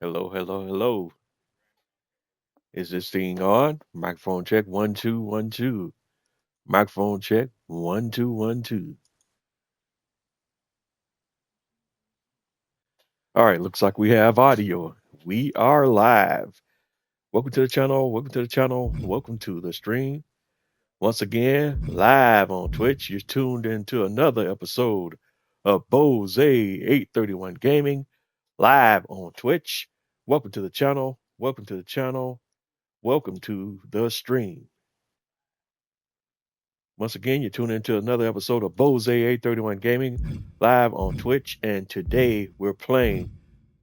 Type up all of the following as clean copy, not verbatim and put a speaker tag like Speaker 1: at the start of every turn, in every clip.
Speaker 1: Hello, hello, hello. Is this thing on? Microphone check 1 2 1 2. Microphone check 1 2 1 2. All right, looks like we have audio. We are live. Welcome to the channel. Welcome to the channel. Welcome to the stream. Once again, live on Twitch. You're tuned into another episode of Bose 831 Gaming, live on Twitch. Welcome to the channel. Welcome to the channel. Welcome to the stream. Once again, you're tuning into another episode of Bose 831 Gaming, live on Twitch, and today we're playing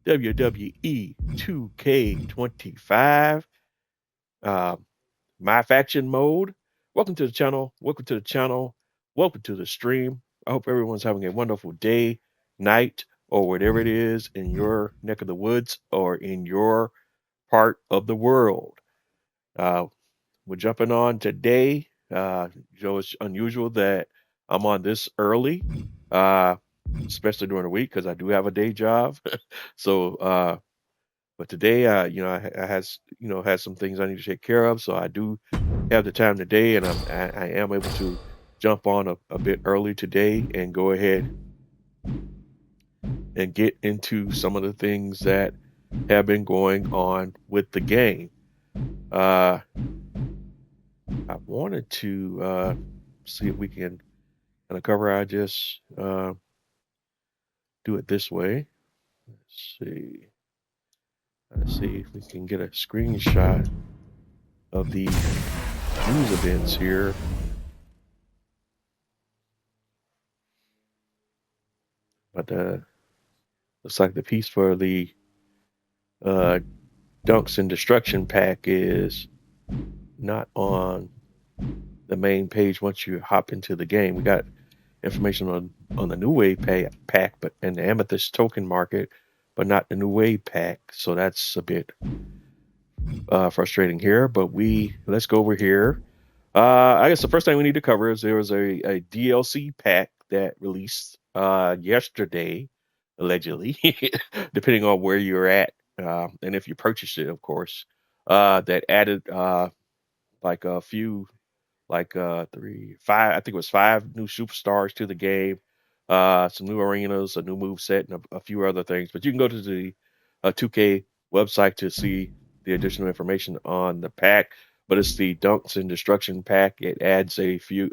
Speaker 1: WWE2K25 My Faction mode. Welcome to the channel. Welcome to the channel. Welcome to the stream. I hope everyone's having a wonderful day, night, or whatever it is in your neck of the woods or in your part of the world. Uh, we're jumping on today. Joe, it's unusual that I'm on this early, uh, especially during the week because I do have a day job. So, but today, I had some things I need to take care of, so I do have the time today, and I am able to jump on a bit early today and go ahead and get into some of the things that have been going on with the game. I wanted to see if we can kind of cover. I just do it this way. Let's see if we can get a screenshot of the news events here. But looks like the piece for the Dunks and Destruction pack is not on the main page once you hop into the game. We got information on the New Wave pack, but and the Amethyst token market, but not the New Wave pack. So that's a bit frustrating here. But let's go over here. I guess the first thing we need to cover is there was a DLC pack that released yesterday, allegedly, depending on where you're at and if you purchased it, of course. That added like a few, like 5, I think it was 5 new superstars to the game, some new arenas, a new move set, and a few other things. But you can go to the 2K website to see the additional information on the pack. But it's the Dunks and Destruction pack. It adds a few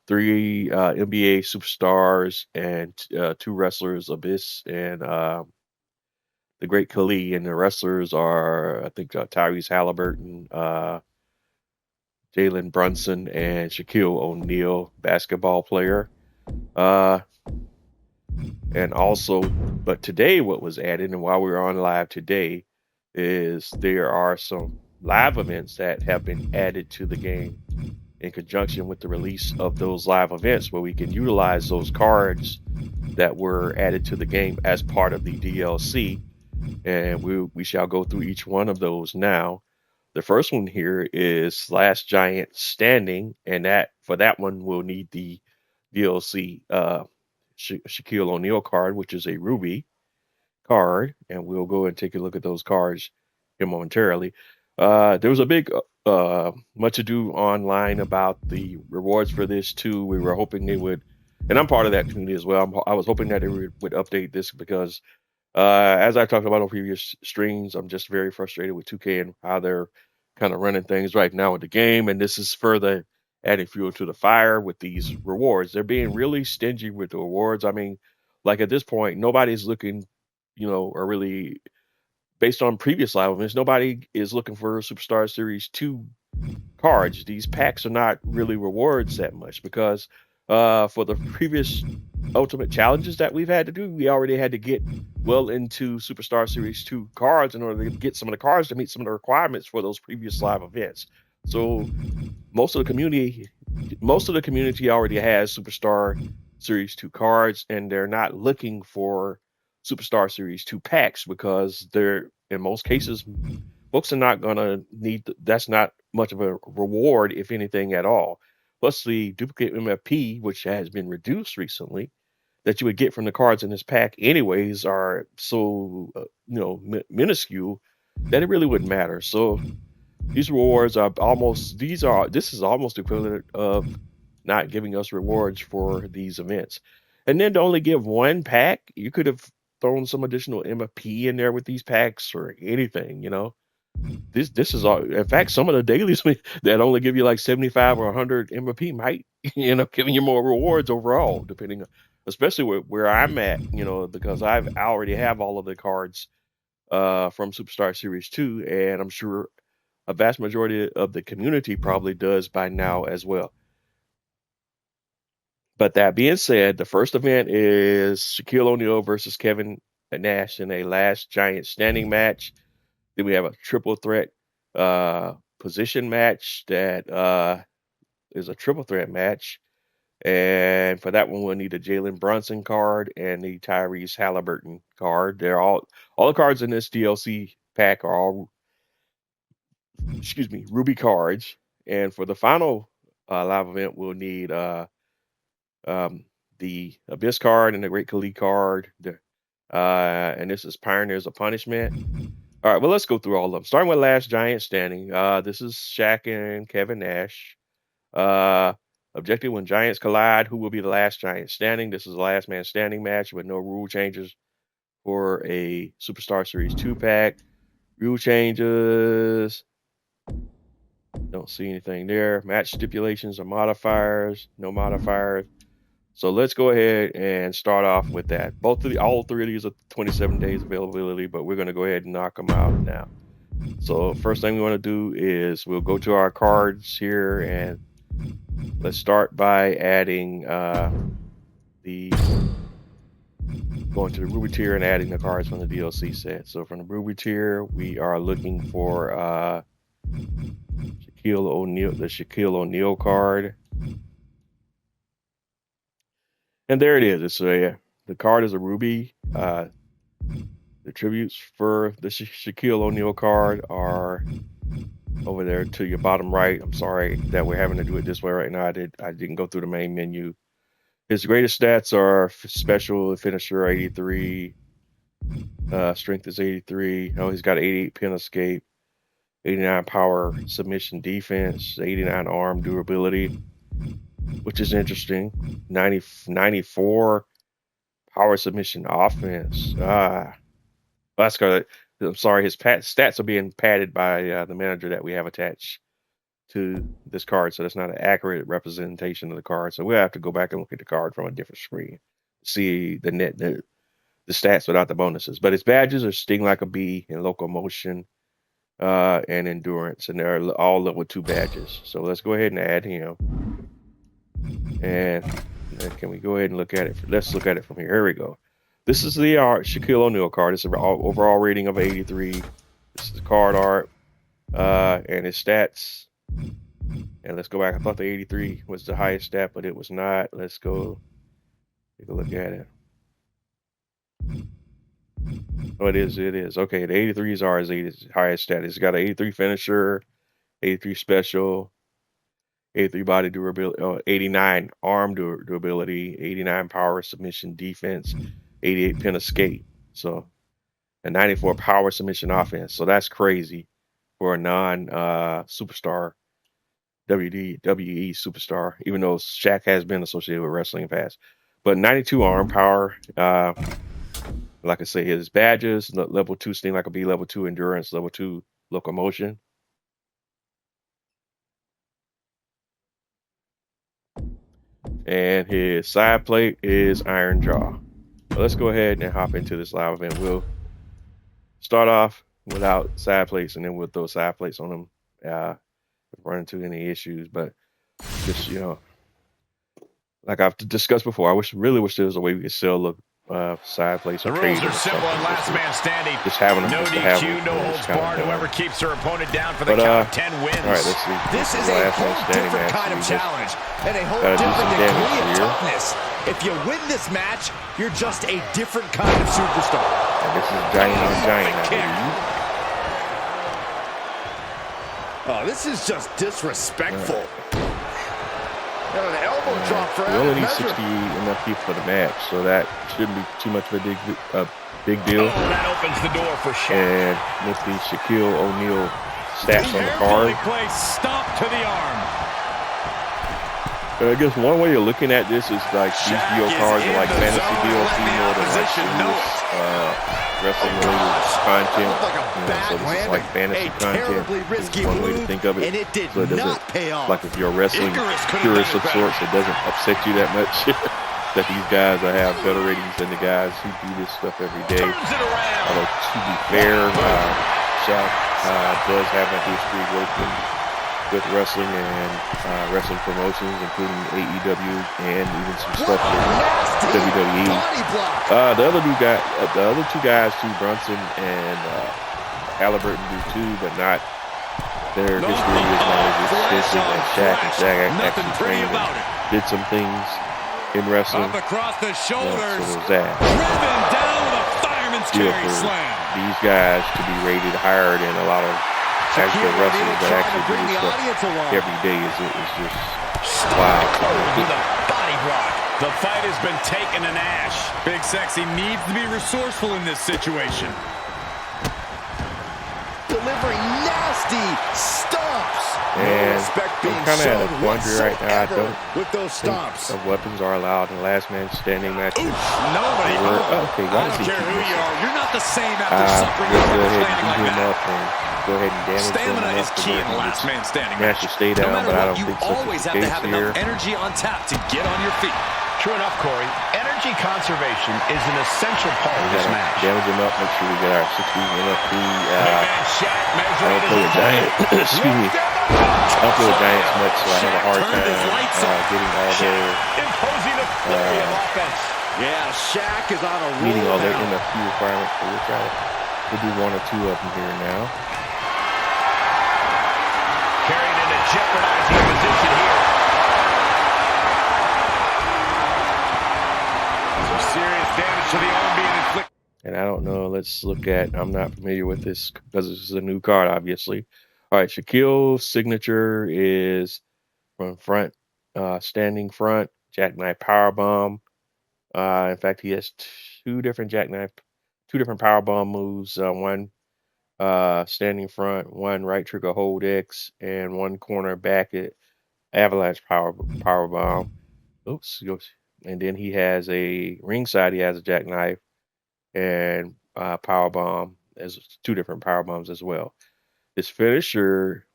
Speaker 1: 3 NBA superstars and 2 wrestlers, Abyss and the Great Khali. And the wrestlers are, I think, Tyrese Halliburton, Jalen Brunson, and Shaquille O'Neal, basketball player. And also, but today what was added, and while we were on live today, is there are some live events that have been added to the game in conjunction with the release of those live events, where we can utilize those cards that were added to the game as part of the DLC. And we shall go through each one of those now. The first one here is Last Giant Standing, and that for that one we'll need the DLC Shaquille O'Neal card, which is a ruby card, and we'll go and take a look at those cards here momentarily. There was a big much ado online about the rewards for this too. We were hoping they would, and I'm part of that community as well. I was hoping that they would update this because as I talked about on previous streams, I'm just very frustrated with 2K and how they're kind of running things right now with the game. And this is further adding fuel to the fire with these rewards. They're being really stingy with the rewards. I mean, like at this point, nobody's looking, or really based on previous live events, nobody is looking for Superstar Series 2 cards. These packs are not really rewards that much because for the previous ultimate challenges that we've had to do, we already had to get well into Superstar Series 2 cards in order to get some of the cards to meet some of the requirements for those previous live events. So most of the community already has Superstar Series 2 cards, and they're not looking for Superstar Series 2 packs because they're, in most cases, folks are not going to need, that's not much of a reward, if anything at all. Plus the duplicate MFP, which has been reduced recently, that you would get from the cards in this pack anyways are so minuscule that it really wouldn't matter. So these rewards are this is almost equivalent of not giving us rewards for these events. And then to only give one pack, you could have thrown some additional MP in there with these packs or anything, This is all. In fact, some of the dailies that only give you like 75 or 100 MP might giving you more rewards overall, depending on, especially where I'm at, because I already have all of the cards from Superstar Series 2, and I'm sure a vast majority of the community probably does by now as well. But that being said, the first event is Shaquille O'Neal versus Kevin Nash in a last giant standing match. Then we have a triple threat position match that is a triple threat match. And for that one, we'll need a Jalen Brunson card and the Tyrese Halliburton card. They're all the cards in this DLC pack are all, Ruby cards. And for the final live event, we'll need the Abyss card and the Great Khali card. And this is Pioneers of Punishment. All right, well, let's go through all of them. Starting with Last Giant Standing. This is Shaq and Kevin Nash. Objective: when giants collide, who will be the last giant standing? This is a last man standing match with no rule changes for a Superstar Series 2 pack. Rule changes. Don't see anything there. Match stipulations or modifiers. No modifiers. So let's go ahead and start off with that. All three of these are 27 days availability, but we're going to go ahead and knock them out now. So first thing we want to do is we'll go to our cards here, and let's start by adding going to the Ruby tier and adding the cards from the DLC set. So from the Ruby tier, we are looking for Shaquille O'Neal card. And there it is. The card is a Ruby. The tributes for the Shaquille O'Neal card are over there to your bottom right. I'm sorry that we're having to do it this way right now. I didn't go through the main menu. His greatest stats are special finisher 83, strength is 83. Oh, he's got 88 pin escape, 89 power submission defense, 89 arm durability, which is interesting. 94 power submission offense. That's good. I'm sorry, his stats are being padded by the manager that we have attached to this card, so that's not an accurate representation of the card. So we'll have to go back and look at the card from a different screen, see the stats without the bonuses. But his badges are Sting Like a Bee and Locomotion and Endurance, and they're all level 2 badges. So let's go ahead and add him. And can we go ahead and look at it? Let's look at it from here. Here we go. This is the Shaquille O'Neal card. It's an overall rating of 83. This is the card art and his stats. And let's go back. I thought the 83 was the highest stat, but it was not. Let's go take a look at it. Oh, it is. It is. Okay, the 83s are his highest stat. He's got an 83 finisher, 83 special, 83 body durability, 89 arm durability, 89 power submission defense, 88 pin escape. So, and 94 power submission offense. So that's crazy for a non-superstar WWE superstar, even though Shaq has been associated with wrestling in the past. But 92 arm power. Like I say, his badges, level 2 Sting Like a Bee, level 2 endurance, level 2 locomotion. And his side plate is Iron Jaw. So let's go ahead and hop into this live event. We'll start off without side plates, and then we'll throw side plates on them if we run into any issues. But just, like I've discussed before, I really wish there was a way we could sell side plates.
Speaker 2: The rules are simple and last man standing.
Speaker 1: Just having them.
Speaker 2: No DQ, no holds barred. Whoever keeps their opponent down for the count of 10 wins.
Speaker 1: All right, let's see.
Speaker 3: This is a whole different kind of challenge and a whole different degree of toughness. If you win this match, you're just a different kind of superstar.
Speaker 1: And this is giant on giant.
Speaker 3: Oh, this is just disrespectful. An elbow drop for
Speaker 1: we only need 60 MFP for the match, so that shouldn't be too much of a big deal.
Speaker 2: Oh, that opens the door for Shaq.
Speaker 1: And with the Shaquille O'Neal stats on the card,
Speaker 2: Stomp to the arm.
Speaker 1: I guess one way of looking at this is like these VO cards are like fantasy DLC more than like serious wrestling related content. So this is like fantasy content. This is one way to think of it. So it doesn't, like if you're a wrestling purist of sorts, it doesn't upset you that much that these guys have better ratings than the guys who do this stuff every day. Although to be fair, Shaq does have a history working with wrestling and wrestling promotions, including AEW and even some stuff in WWE. The other two guys, too, Brunson and Halliburton, do too, but not their history is not as extensive as Shaq. And Shaq actually trained and did some things in wrestling. So there's that. Still, for these guys to be rated higher than a lot of actual wrestlers that actually do this stuff every day is just wild.
Speaker 2: The fight has been taken to Nash. Big Sexy needs to be resourceful in this situation.
Speaker 3: Delivering nasty stomps.
Speaker 1: And I'm kind of at a quandary right now. I don't
Speaker 3: with those stomps.
Speaker 1: Think weapons are allowed in last man standing matches.
Speaker 2: Nobody.
Speaker 1: Okay, why does he keep this?
Speaker 2: You're not the same after suffering a planning like that.
Speaker 1: Go ahead and damage
Speaker 2: Stamina is key in last man standing
Speaker 1: match to stay down, but I don't think so.
Speaker 2: You always have to have enough energy on tap to get on your feet. True enough, Corey. Energy conservation is an essential part of this match.
Speaker 1: Damage him up, make sure we get our 60 MFP. I don't play a giant. Excuse me. I don't play with Giants much, so I have a hard time getting all their
Speaker 3: Shaq is on a roll.
Speaker 1: meeting all their MFP requirements. So we'll try to do one or two of them here now.
Speaker 2: Carried into jeopardizing position here. Some serious damage to the arm being inflicted.
Speaker 1: And I don't know. Let's look at. I'm not familiar with this because this is a new card, obviously. All right, Shaquille's signature is from front, standing front, jackknife powerbomb. In fact, he has two different powerbomb moves. One standing front, one right trigger hold X, and one corner back at avalanche powerbomb. Oops. And then he has a ringside. He has a jackknife and powerbomb as two different powerbombs as well. His finisher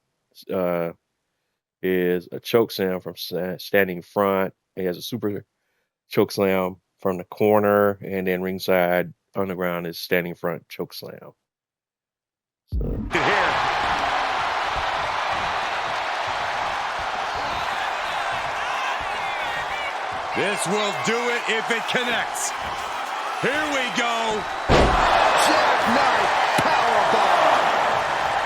Speaker 1: is a choke slam from standing front. He has a super choke slam from the corner, and then ringside underground is standing front choke slam. So.
Speaker 2: This will do it if it connects. Here we go.
Speaker 3: Jackknife powerbomb.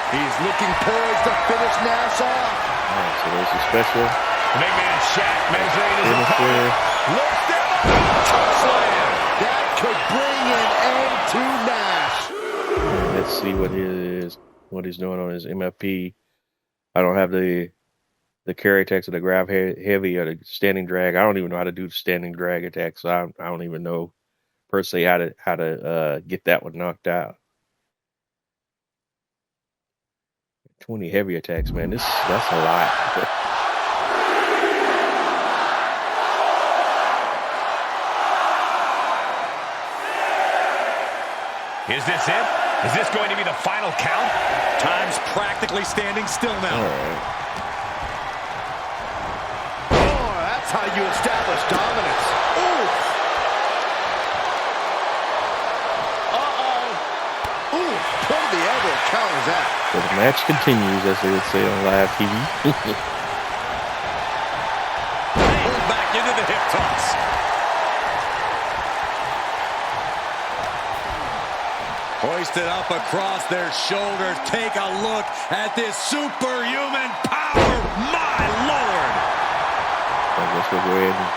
Speaker 3: He's looking poised to finish Nash off.
Speaker 1: All right, so there's a special.
Speaker 2: Big man Shaq measuring his opponent. Looks down. Slam.
Speaker 3: That could bring an end to Nash.
Speaker 1: Let's see what he's doing on his MFP. I don't have the carry attacks or the grab heavy or the standing drag. I don't even know how to do the standing drag attack, so I don't even know per se how to get that one knocked out. 20 heavy attacks, man. That's a lot.
Speaker 2: Is this it? Is this going to be the final count? Time's practically standing still now.
Speaker 1: All right.
Speaker 3: Oh, that's how you establish dominance. Ooh. Ooh, pull the elbow counters that.
Speaker 1: So the match continues, as they would say on live TV.
Speaker 2: Pulled back into the hip toss. Hoisted up across their shoulders. Take a look at this superhuman power. My Lord.
Speaker 1: I guess we'll go ahead and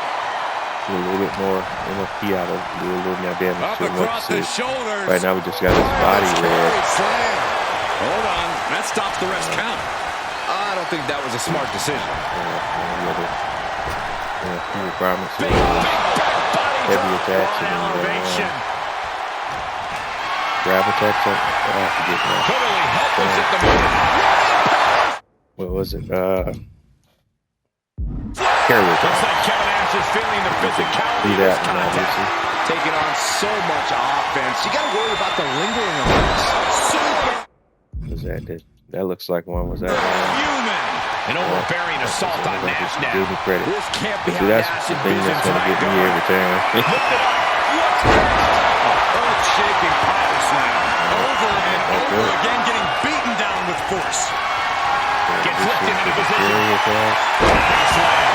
Speaker 1: do a little bit more MFP out of it. Do a little more damage
Speaker 2: up
Speaker 1: to him.
Speaker 2: across the shoulders.
Speaker 1: Right now we just got his body red.
Speaker 2: Hold on. That stops the rest count. I don't think that was a smart decision.
Speaker 1: key requirements is heavy attacks and then grab attacks. I forget now.
Speaker 3: Totally helpless at the moment.
Speaker 1: What was it? Carry attack.
Speaker 3: Looks like Kevin Nash is feeling the physicality of this contact. Taking on so much offense. You got to worry about the lingering effects.
Speaker 1: Was that? That looks like one. Was that one?
Speaker 3: An overbearing assault on Nash now.
Speaker 1: Give me credit.
Speaker 3: This can't be
Speaker 1: See, that's the thing that's going to get me every time.
Speaker 3: Earth-shaking power slam. Over and over again, getting beaten down with force. Gets lifted into position. Body slam.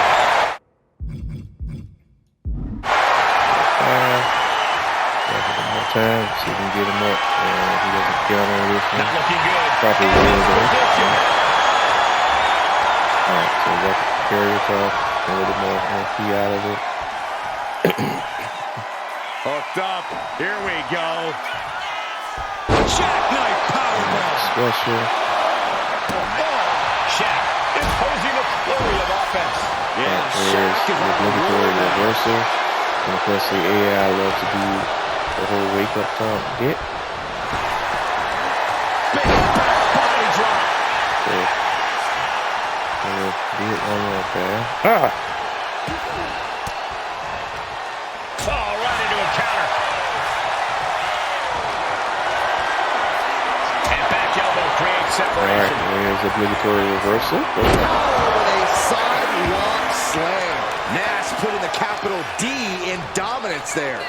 Speaker 1: More time. See if we can get him up. He doesn't count on this one.
Speaker 3: Not looking good.
Speaker 1: Probably will though. Alright, so we got the carry attack. A little more key out of it.
Speaker 3: Hooked up. Here we go. Jackknife powerbomb.
Speaker 1: Special.
Speaker 3: Shaq imposing a flurry of offense.
Speaker 1: Yeah, there's the obligatory reversal. And of course the AI loves to do the whole wake up count hit.
Speaker 3: Big body drop.
Speaker 1: So we'll do it one more time.
Speaker 3: Oh, right into a counter. And back elbow creates separation.
Speaker 1: Alright, there's obligatory reversal.
Speaker 3: A sidewalk slam. Nash putting the capital D in dominance there.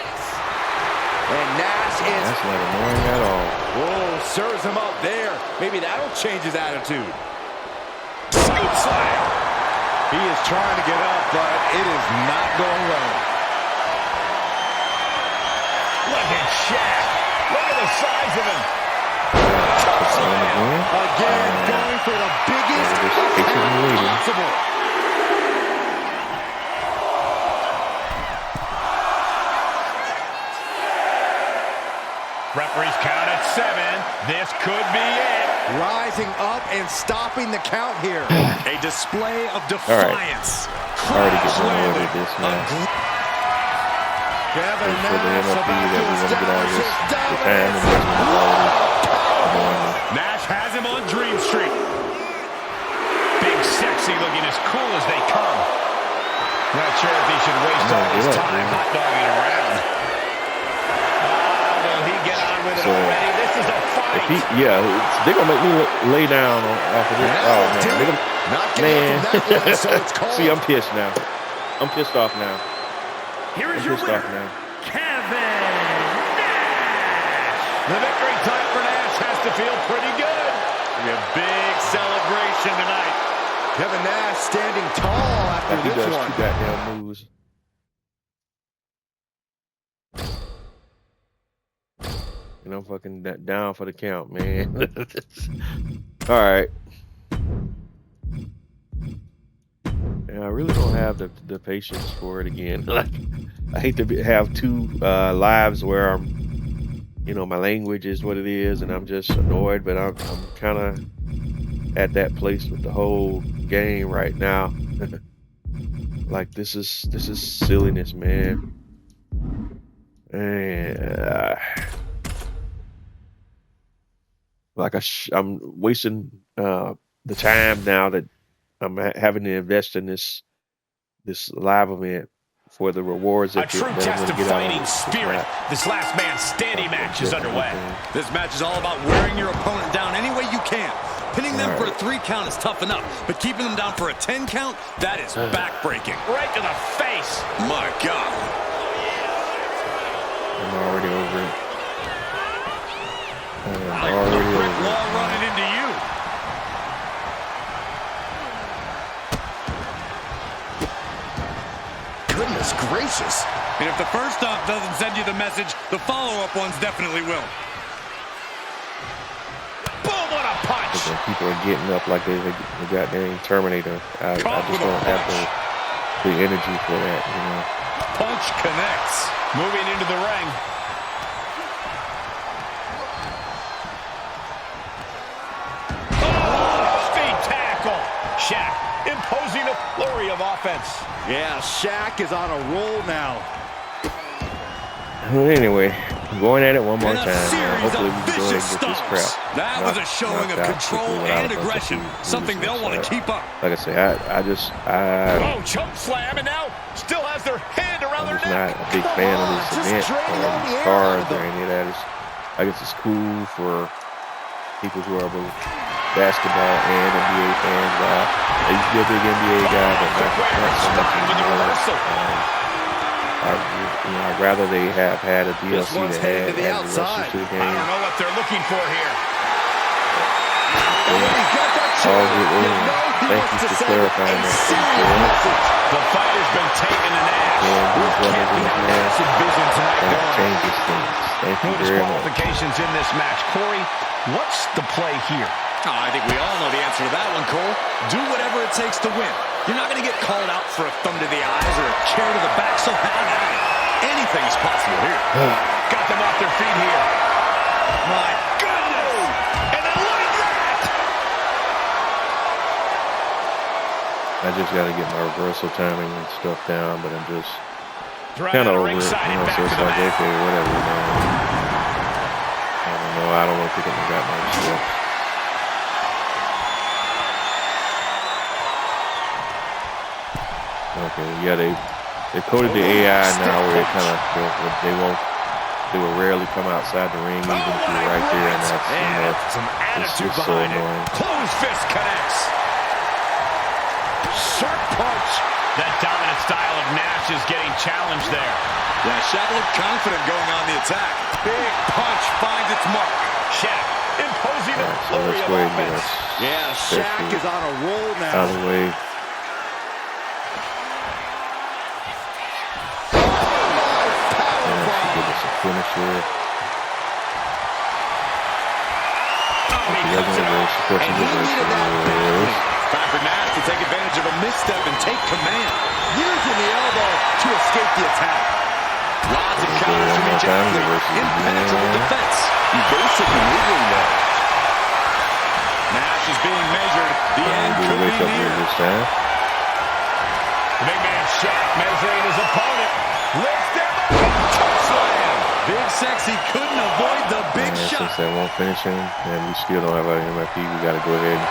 Speaker 3: And Nash is...
Speaker 1: That's not annoying at all.
Speaker 3: Whoa, serves him up there. Maybe that'll change his attitude. Scoop slam. He is trying to get up, but it is not going well. Look at Shaq. Look at the size of him. Again, going for the biggest possible. Referee's count at 7. This could be it. Rising up and stopping the count here. A display of defiance.
Speaker 1: All right. Already getting annoyed with this now.
Speaker 3: Kevin
Speaker 1: For the
Speaker 3: Nash
Speaker 1: MLP that we want to get out of this
Speaker 3: dominance.
Speaker 1: time and this one already.
Speaker 3: Nash has him on Dream Street. Big, sexy looking, as cool as they come. Not sure if he should waste all his time hot dogging around. Will he get on with it already? This is a fight.
Speaker 1: They're going to make me lay down after this. Oh, man. See, I'm pissed now. I'm pissed off now.
Speaker 3: Here is your winner, Kevin Nash. The victory time for Nash has to feel pretty good. A big celebration tonight. Kevin Nash standing tall after this one.
Speaker 1: He does 2 goddamn moves. And I'm fucking down for the count, man. All right. And I really don't have the patience for it again. Like, I hate to have 2 lives where I'm, my language is what it is, and I'm just annoyed. But I'm kind of at that place with the whole game right now. Like, this is silliness, man. And like I'm wasting the time now that I'm having to invest in this live event for the rewards that
Speaker 3: a true test of fighting spirit. This last man standing match is underway. This match is all about wearing your opponent down any way you can. Pinning them for a 3 count is tough enough, but keeping them down for a 10 count, that is backbreaking. Right to the face. My God.
Speaker 1: I'm already over it.
Speaker 3: Running into you. Goodness gracious. And if the first off doesn't send you the message, the follow-up ones definitely will. Boom, what a punch.
Speaker 1: When people are getting up like they goddamn Terminator. I just don't have the energy for that,
Speaker 3: Punch connects. Moving into the ring. Shaq imposing a flurry of offense.
Speaker 2: Yeah, Shaq is on a roll now.
Speaker 1: Well, anyway, going at it one more time. Hopefully we can go ahead and get this crap.
Speaker 3: That was a showing of control and aggression, something they'll want to keep up.
Speaker 1: Like I say,
Speaker 3: oh, choke slam, and now still has their hand around their neck.
Speaker 1: I'm not a big fan of this event or cards or any of that. I guess it's cool for people who are both basketball and NBA fans. I used to be a big NBA guy, but not so much anymore. I'd rather they have had a DLC to add the rest to the game.
Speaker 3: I don't know what they're looking for here.
Speaker 1: Thank you for clarifying that.
Speaker 3: The fight has been taken in ash. Vision tonight
Speaker 1: changes things. Thank you very much.
Speaker 3: Qualifications in this match. Corey, what's the play here? Oh, I think we all know the answer to that one, Cole. Do whatever it takes to win. You're not going to get called out for a thumb to the eyes or a chair to the back, so have at it. Anything is possible here. Got them off their feet here. My goodness! And then look at that!
Speaker 1: I just got to get my reversal timing and stuff down, but I'm just kind of over it. So it's like, okay, whatever, man. I don't know. I don't want to pick up my got my stuff. Okay, yeah, they coded the AI now where it kind of they will rarely come outside the ring even if you're right there, and that's it's just so annoying.
Speaker 3: Close fist connects. Sharp punch. That dominant style of Nash is getting challenged there. Yeah, Shaq looked confident going on the attack. Big punch finds its mark. Shaq imposing a flurry of offense.
Speaker 2: Yeah, Shaq is on a roll now.
Speaker 1: Out of the way. Finisher.
Speaker 2: Time for Nash to take advantage of a misstep and take command. Using the elbow to escape the attack. Lots of counters from each athlete. Impenetrable defense. He basically wiggling there. Nash is being measured. The end could be near.
Speaker 3: The big man Shaq measuring his opponent. Lifts them up. Big Sexy couldn't avoid the big shot.
Speaker 1: Since that won't finish him, and we still don't have our MFP, we got to go ahead and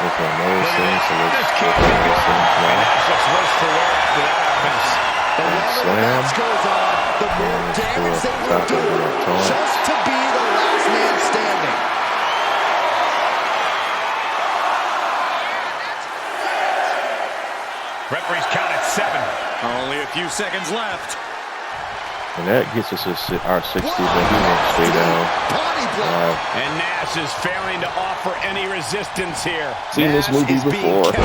Speaker 1: look at those things. So let's go for those things now.
Speaker 3: Looks worse for wear after that happens.
Speaker 2: The longer the match goes on, the more damage they will do, just to be the last man standing.
Speaker 3: Referees count at 7. Only a few seconds left.
Speaker 1: And that gets us our 60, but he won't stay down.
Speaker 3: And Nash is failing to offer any resistance here.
Speaker 1: Seen this movie before.
Speaker 3: It's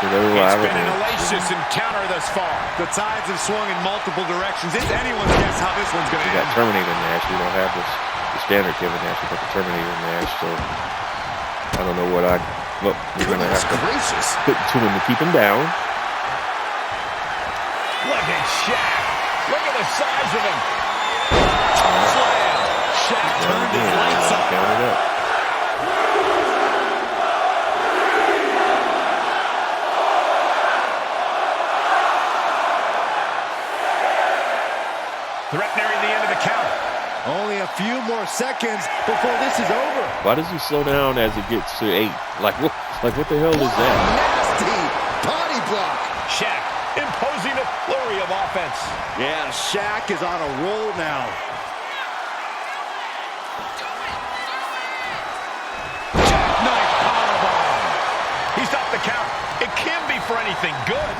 Speaker 3: been an hellacious encounter thus far. The tides have swung in multiple directions. It's anyone's guess how this one's going to end.
Speaker 1: We got Terminator Nash. We don't have the standard Kevin Nash. We got the Terminator Nash. So I don't know what look, we're going to have to put to him to keep him down.
Speaker 3: Look at Shaq. Look at the size of him. Slam. Shaq turned his lights up.
Speaker 1: Counted up.
Speaker 3: Threat nearing the end of the count.
Speaker 2: Only a few more seconds before this is over.
Speaker 1: Why does he slow down as it gets to 8? Like what the hell is that?
Speaker 2: Nasty body block.
Speaker 3: Shaq imposing a flurry of offense.
Speaker 2: Yeah, Shaq is on a roll now.
Speaker 3: Jackknife powerbomb. He stopped the count. It can't be for anything good.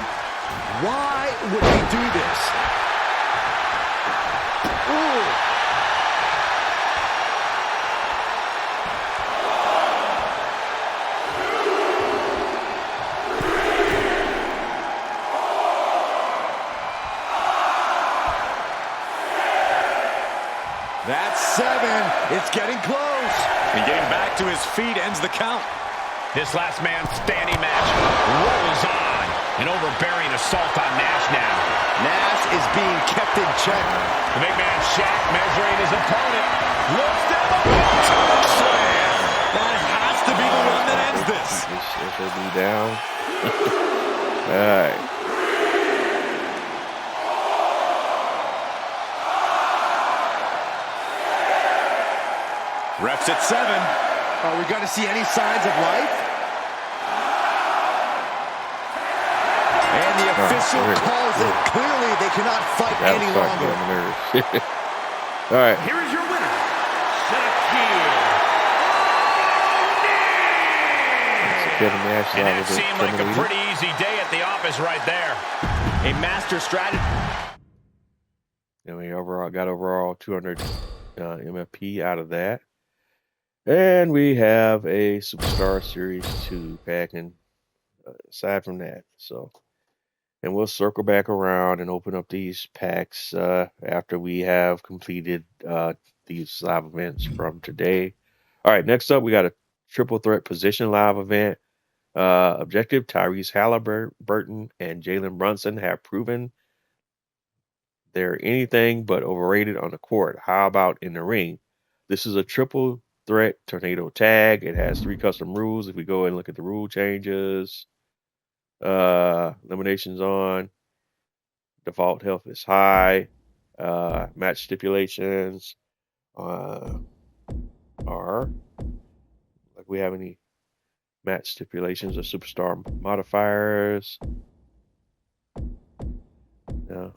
Speaker 2: Why would he do this? Ooh. That's 7. It's getting close.
Speaker 3: And getting back to his feet ends the count. This last man standing match rolls on. An overbearing assault on Nash now.
Speaker 2: Nash is being kept in check.
Speaker 3: The big man Shaq measuring his opponent. Looks down the slam. That has to be the one that ends is this?
Speaker 1: SOB down. All right.
Speaker 3: Refs at 7.
Speaker 2: Are we going to see any signs of life? And the official calls it. Clearly, they cannot fight any longer.
Speaker 1: All right.
Speaker 3: Here is your winner, Shakir. And that seemed like a pretty easy day at the office right there. A master strategy.
Speaker 1: And we got overall 200 MFP out of that. And we have a Superstar Series 2 packing aside from that. So, and we'll circle back around and open up these packs after we have completed these live events from today. All right, next up, we got a triple threat position live event. Objective: Tyrese Halliburton and Jalen Brunson have proven they're anything but overrated on the court. How about in the ring? This is a triple threat tornado tag. It has 3 custom rules. If we go and look at the rule changes, eliminations on, default health is high, match stipulations are like we have any match stipulations or superstar modifiers. No.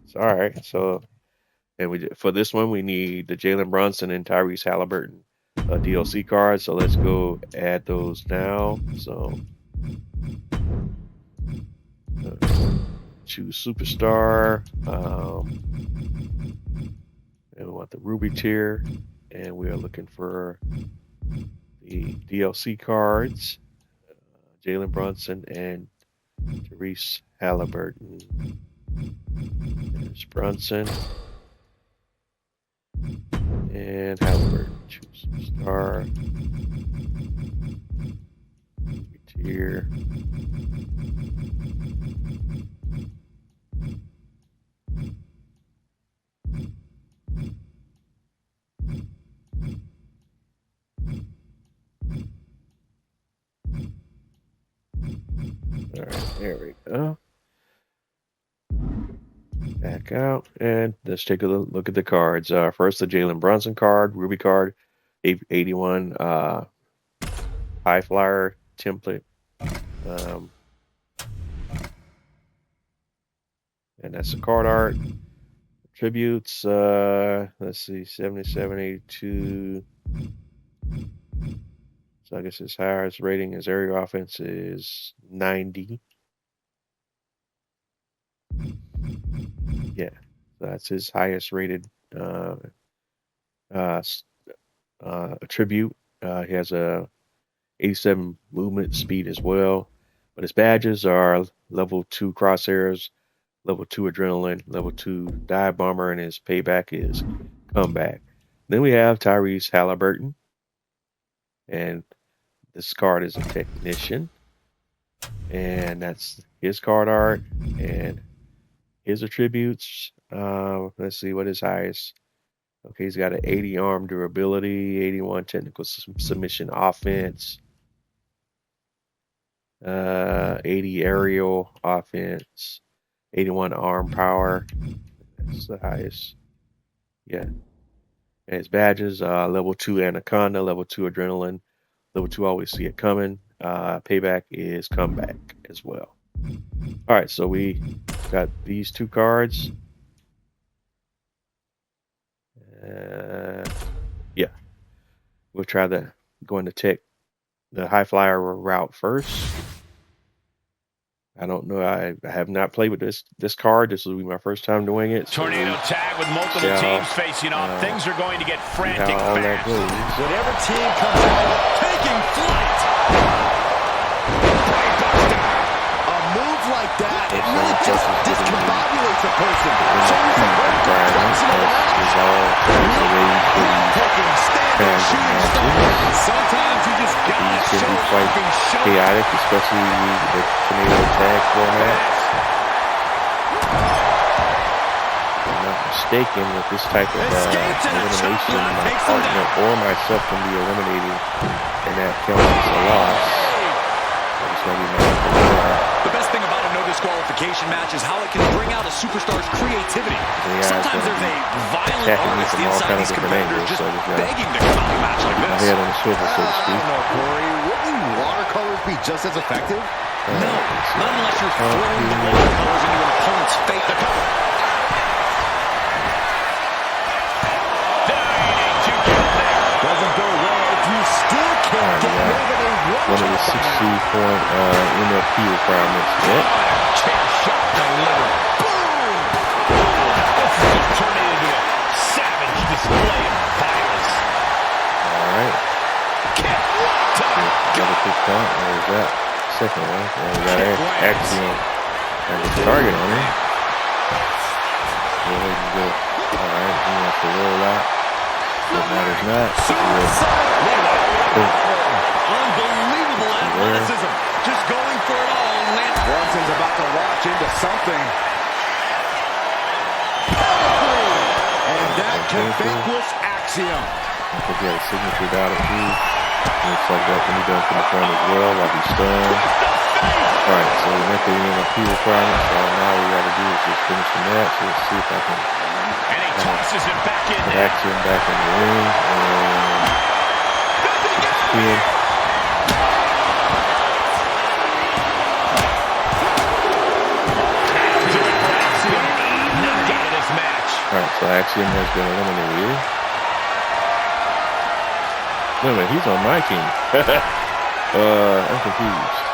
Speaker 1: It's all right. So, and for this one, we need the Jalen Brunson and Tyrese Halliburton DLC cards. So let's go add those now. So choose superstar. And we want the Ruby tier, and we are looking for the DLC cards. Jalen Brunson and Tyrese Halliburton. There's Brunson and Halliburton. Choose star. Tier. All right, there we go. Back out, and let's take a look at the cards. First, the Jalen Brunson card, Ruby card, 81 high flyer template, and that's the card art. Attributes, let's see, 77, 82. So I guess his highest rating, his area offense is 90. Yeah, that's his highest rated attribute. He has a 87 movement speed as well, but his badges are level 2 crosshairs, level 2 adrenaline, level 2 dive bomber, and his payback is comeback. Then we have Tyrese Halliburton, and this card is a technician, and that's his card art and his attributes. Let's see what his highest. Okay, he's got an 80 arm durability, 81 technical submission offense, 80 aerial offense, 81 arm power. That's the highest. Yeah. And his badges, level 2 Anaconda, level 2 Adrenaline, level 2 Always See It Coming. Payback is comeback as well. All right, so we got these 2 cards. Yeah, we'll try the going to take the high flyer route first. I don't know. I have not played with this card. This will be my first time doing it.
Speaker 3: Tornado tag with multiple teams facing off. Things are going to get frantic fast.
Speaker 2: Whatever team comes out taking flight. A move like that, it really just discombobulates a person. Shows the great flexible taking standing shooting stars. Sometimes you just got to show up and show
Speaker 1: chaotic, especially the tornado tag format. If I'm not mistaken with this type of elimination, my partner or myself can be eliminated, and that counts as a loss. I just want to be mindful of that.
Speaker 3: The best thing about a no disqualification match is how it can bring out a superstar's creativity. Sometimes there's a violent artist inside these competitors just begging to come out of a match like this.
Speaker 1: My head on the swivel, so to speak.
Speaker 2: Corey, wouldn't watercolors be just as effective?
Speaker 3: No, not unless you're throwing the watercolors into an opponent's face. The cover.
Speaker 2: Doesn't go well if you still can't get rid of a
Speaker 1: one of the 60-point MFP requirements yet.
Speaker 3: Chair shot delivered. Boom! This is just turning into a savage display of violence.
Speaker 1: All right.
Speaker 3: Kick to the
Speaker 1: Another quick count. There's that second one. And we got Axiom as a target on him. Go ahead and get it. All right. He wants to roll out. What matters not.
Speaker 3: Unbelievable athleticism. Just going for it all.
Speaker 2: Brunson's about to launch into something. And that can vanquish Axiom.
Speaker 1: I think he had a signature about it too. Looks like that can be done from the front as well while he's stunned. Alright, so we met the MFP requirement, so now all we gotta do is just finish the match. Let's see if I can
Speaker 3: Tosses him back in
Speaker 1: put
Speaker 3: there.
Speaker 1: Axiom back in the ring. And alright, so Axiom has been eliminated. Wait a minute, he's on my team. I'm confused.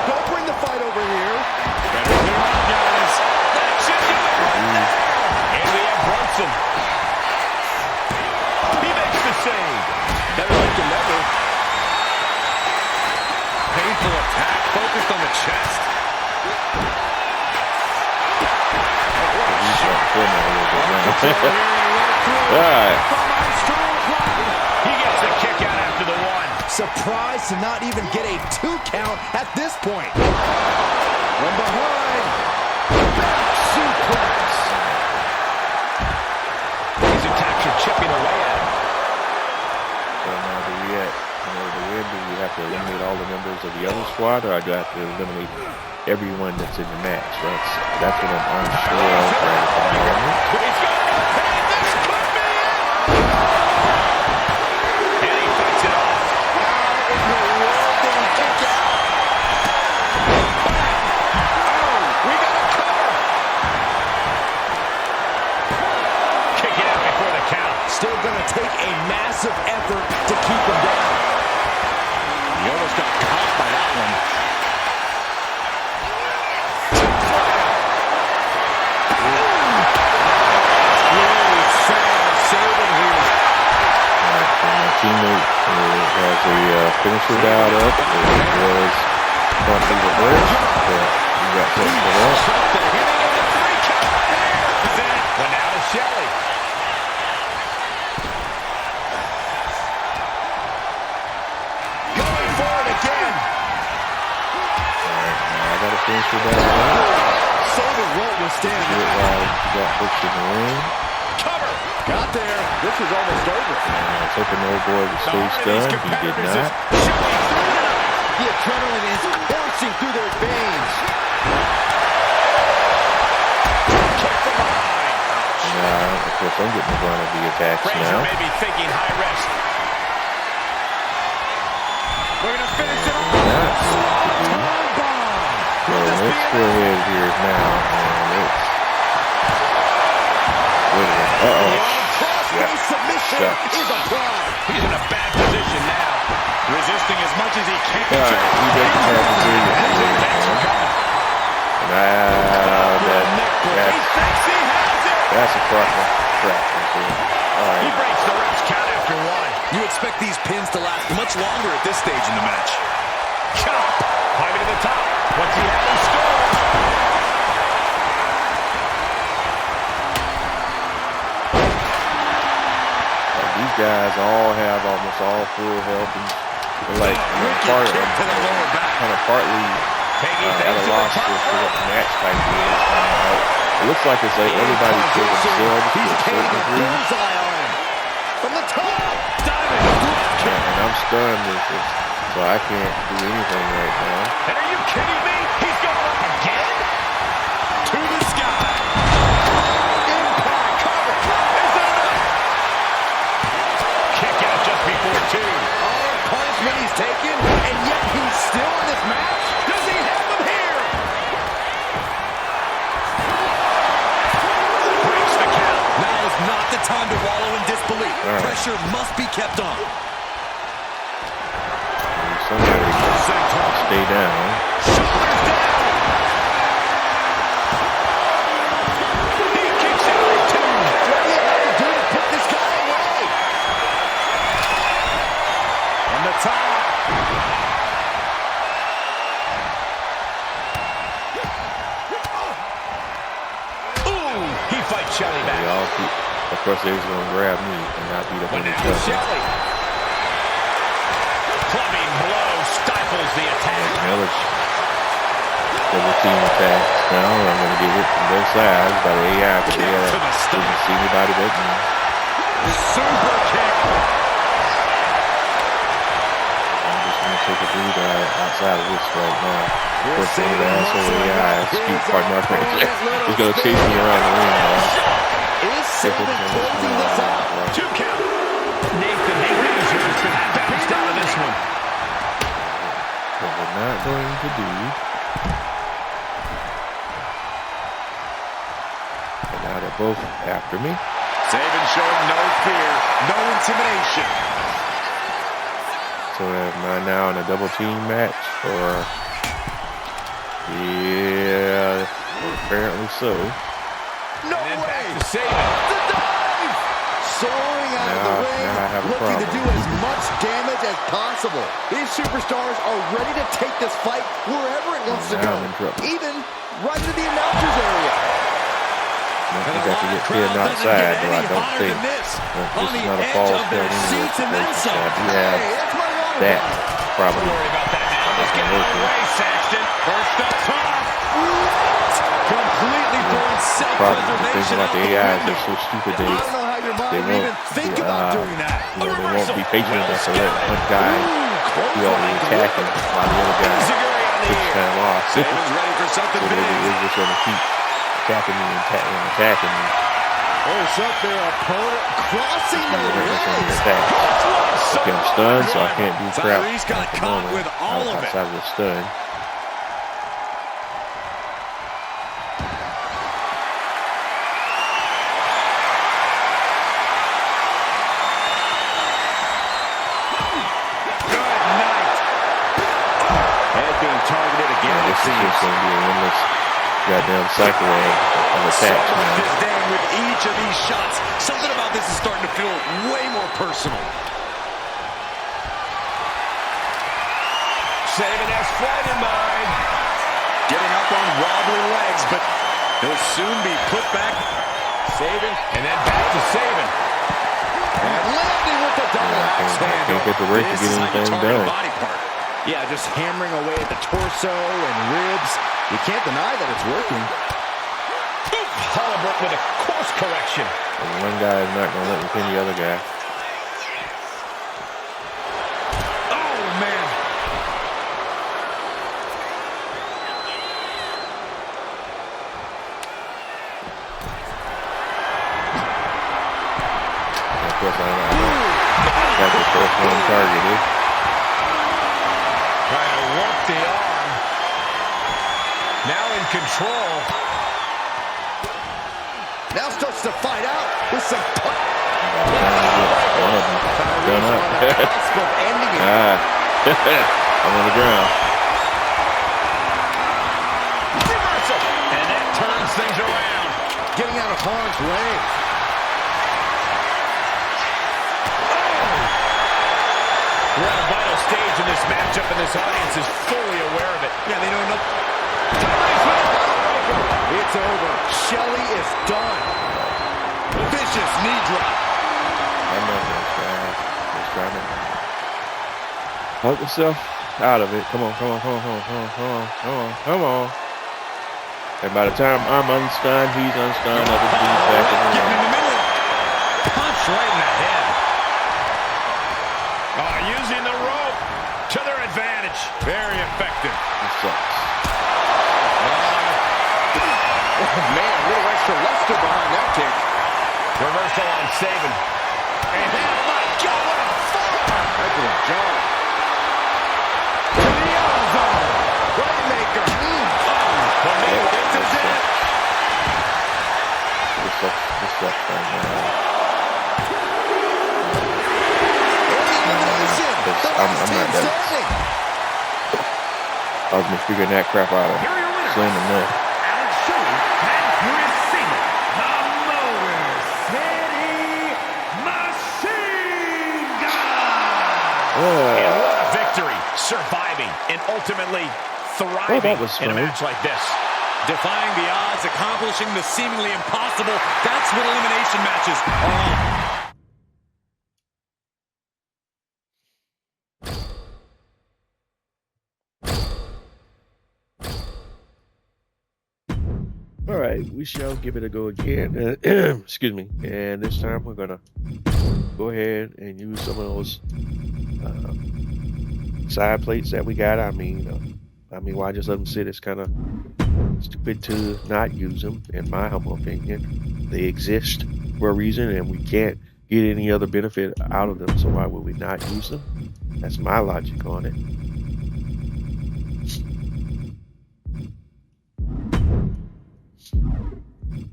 Speaker 2: Don't bring the fight over here.
Speaker 3: Better clear out, guys. That should do it. And we have Brunson. He makes the save. Better late than never. Painful attack focused on the chest.
Speaker 1: Alright.
Speaker 3: He gets the kick out after the one.
Speaker 2: Surprised to not even get a 2 count at this point. From behind. Back suplex.
Speaker 3: These attacks are chipping away at him.
Speaker 1: So now do we do we have to eliminate all the members of the other squad, or do I have to eliminate everyone that's in the match? That's what I'm unsure of right at the moment.
Speaker 3: He's got it. And this could be it. And he fights it off.
Speaker 2: How in the world did he kick out?
Speaker 3: Oh, we got a cover. Kick it out before the count.
Speaker 2: Still going to take a massive effort to keep him down.
Speaker 3: He almost got caught by that one.
Speaker 1: Teammate has a finisher dialed up. It was bumping reverse, but he got put in the wall.
Speaker 3: But now to Shelley.
Speaker 2: Going for it again.
Speaker 1: Alright, now I got a finisher dialed up.
Speaker 2: Saban won't withstand
Speaker 1: Do it
Speaker 2: that.
Speaker 1: while he got hooked in the ring.
Speaker 3: Cover.
Speaker 2: Got there. This is almost over.
Speaker 1: I was hoping the old boy would stay stunned. He did not.
Speaker 2: The adrenaline is coursing through their veins.
Speaker 3: Kick from behind.
Speaker 1: Now, of course, I'm getting the brunt of the attacks
Speaker 3: Frazier
Speaker 1: now.
Speaker 3: may be thinking high rest. We're going to finish it off.
Speaker 1: Not going to be. So let's go ahead here now, and let's.
Speaker 2: Submission is applied.
Speaker 3: He's in a bad position now. Resisting as much as he can.
Speaker 1: All right, he doesn't have the resilience. That's a proper trap. All right.
Speaker 3: He breaks the ref's count after one. You expect these pins to last much longer at this stage in the match. Chop. Climbing to the top. What's he have in store?
Speaker 1: These guys all have almost all full health and like kind of partly at a loss to what the match type is. It looks like it's like everybody's for themselves to a certain degree.
Speaker 3: From the top.
Speaker 1: And I'm stunned with this, so I can't do anything right now.
Speaker 3: And are you kidding me? He's going up again? To the sky. Impact cover. Is that enough? Kick out just before 2. All the punishment he's taken, and yet he's still in this match? Does he have him here? Breaks the count. Now is not the time to wallow in disbelief. Right. Pressure must be kept on.
Speaker 1: Somebody stay down.
Speaker 3: Shoulders down. He kicks out at 2. What do you have to do to put this guy away? On the top. Ooh, he fights Shelley back.
Speaker 1: Of course, they're just going to grab me and not beat up on each other.
Speaker 3: Shelley. Clubbing blow stifles the attack.
Speaker 1: Another double team attack. Now I'm going to get hit from both sides by the AI, but they didn't see anybody but me.
Speaker 3: Super kick.
Speaker 1: I'm just going to take a breather outside of this right now. Of course, the asshole AI, he's going to chase me around the ring now.
Speaker 3: Is Saban closing this out? 2 count. Nathan Frazier is going to bounce down to this one.
Speaker 1: What we're not going to do. And now they're both after me.
Speaker 3: Saban showing no fear, no intimidation.
Speaker 1: So am I now in a double team match? Or yeah, apparently so.
Speaker 3: No way! To Saban. The dive! Soaring out of the ring, looking to do as much damage as possible. These superstars are ready to take this fight wherever it wants to go. Even right into the announcer's area.
Speaker 1: I think I can get cleared outside, though I don't think. This is not a false start anyway. I do have that probably.
Speaker 3: First up top. Completely throwing self-preservation
Speaker 1: out the AI, they're so stupid they won't be patient enough to let one guy do all the attacking while the other guy takes kind of lost. So they're just going to keep attacking me and attacking me.
Speaker 3: There's up their opponent crossing the legs.
Speaker 1: Okay, I'm stunned, so I can't do crap
Speaker 3: He's got caught with all of it.
Speaker 1: Outside of the stun. This is just going to be a endless goddamn cycle of attacks now.
Speaker 3: With each of these shots, something about this is starting to feel way more personal. Saban has flight in mind. Getting up on wobbly legs, but he'll soon be put back. Saban, and then back to Saban. And landing with the double axe handle.
Speaker 1: Can't get the break to get anything done.
Speaker 3: Yeah, just hammering away at the torso and ribs. You can't deny that it's working. Halliburton with a course correction.
Speaker 1: And one guy is not going to let me pin the other guy.
Speaker 3: Oh, man.
Speaker 1: And of course, I know that's the first one targeted.
Speaker 3: Trying to work the arm. Now in control. Now starts to fight out with some
Speaker 1: One of them done up. I'm on the ground.
Speaker 3: Reversal. And that turns things around. Getting out of harm's way. We're at a vital stage in this matchup, and this audience is fully aware of it. Yeah, they know nothing. It's over. Shelley is done. Vicious knee drop.
Speaker 1: I'm not going to try. Just trying to help myself. out of it. Come on, come on, come on, come on, come on, come on, come on, come on. And by the time I'm unstunned, he's unstunned. Other dude's back in the ring.
Speaker 3: Punch right in the head. Using the rope to their advantage. Very effective.
Speaker 1: It sucks.
Speaker 2: Man, a little extra luster behind that kick.
Speaker 3: Reversal on Saban. And oh my God, what a forearm!
Speaker 2: That's a jaw.
Speaker 3: To the elbow. Rainmaker. Tornado victims in it.
Speaker 1: This sucks right now. I'm not done. I was just figuring that crap out of Slim enough.
Speaker 3: And what a victory, surviving and ultimately thriving in a match like this. Defying the odds, accomplishing the seemingly impossible. That's what elimination matches are all.
Speaker 1: All right, we shall give it a go again. Excuse me. And this time we're gonna go ahead and use some of those side plates that we got. I mean, why just let them sit? It's kind of stupid to not use them, in my humble opinion. They exist for a reason, and we can't get any other benefit out of them. So why would we not use them? That's my logic on it.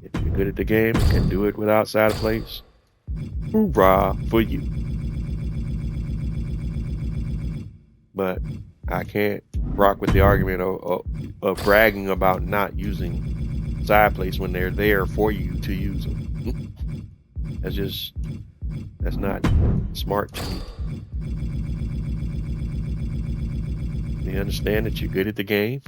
Speaker 1: If you're good at the game and can do it without side plates, hoorah for you. But I can't rock with the argument of bragging about not using side plates when they're there for you to use them. That's not smart to me. You understand that you're good at the game?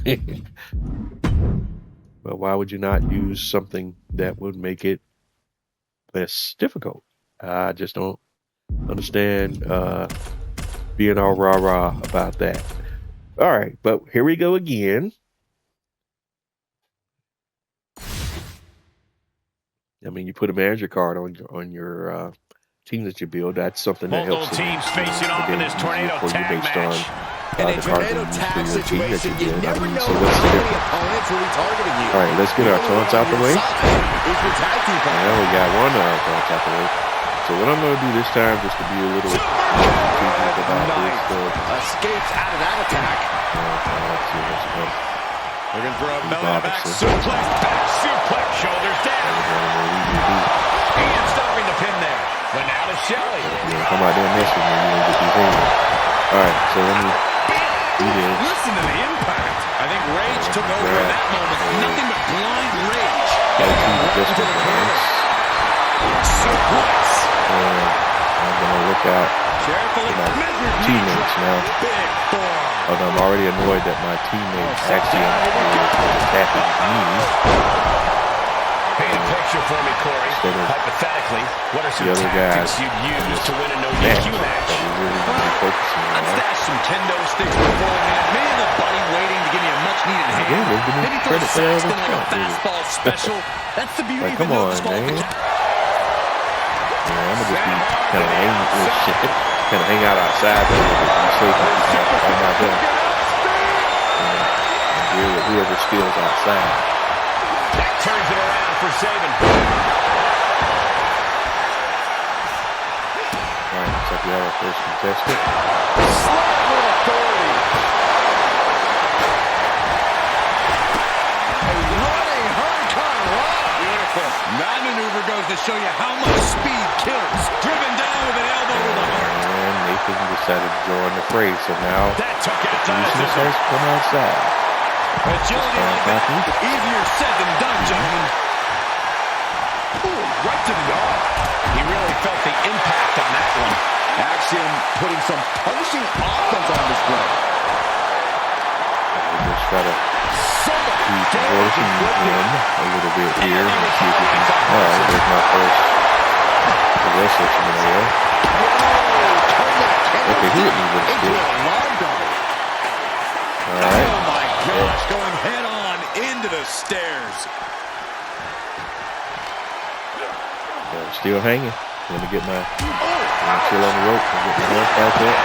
Speaker 1: But why would you not use something that would make it less difficult? I just don't understand being all rah-rah about that. All right, but here we go again. I mean, you put a manager card on your team that you build. That's something that helps.
Speaker 3: Both teams facing off in this tornado tag match.
Speaker 2: In a tornado tag situation, you never know
Speaker 1: so what's the difference?
Speaker 2: Opponents will be targeting you.
Speaker 1: All right, let's get our taunts out the way. Well, we got one taunt out the way. So what I'm going to do this time, just to be a little strategic about this.
Speaker 2: Escapes out of that attack.
Speaker 3: They're going to throw a back suplex, shoulders down. And stopping the pin there. But now to Shelley.
Speaker 1: Come out there and mess with me. You're going to get these hands. All right, so let me do this.
Speaker 3: Listen to the impact. I think rage took over in that moment. Nothing but blind rage.
Speaker 1: Just the hands.
Speaker 3: Suplex.
Speaker 1: I'm going to look out for my teammates now. Although I'm already annoyed that my teammates actually are attacking me.
Speaker 3: Paint a picture for me, Corey. Hypothetically, what are some tactics you'd use to win a no-DQ match? I'd stash some kendo sticks beforehand. Maybe the buddy waiting to give me a much-needed hand. Maybe throw Saxton like a fastball special. That's the beauty of the no disqualification.
Speaker 1: I'm gonna just be kind of hang out outside there and sleep on my bed. Whoever steals outside.
Speaker 3: That turns it around for Saban.
Speaker 1: All right, looks like we have our first contestant.
Speaker 2: Slap with authority. A running hurricane run. Beautiful.
Speaker 3: That maneuver goes to show you how much speed kills. Driven down with an elbow to the heart.
Speaker 1: And Nathan decided to join the fray, so now
Speaker 3: that took out
Speaker 1: the police has come outside.
Speaker 3: Agility like that, easier said than done, gentlemen. Ooh, right to the arm. He really felt the impact on that one.
Speaker 2: Action putting some punishing offense on display.
Speaker 1: We'll just try to keep working in a little bit here and see if we can. All right, there's my first wrestler scenario. Okay, he hit me with a stick. right.
Speaker 3: Oh my gosh, going head on into the stairs.
Speaker 1: Still hanging. Let me get my chill on the rope and get my hands back up.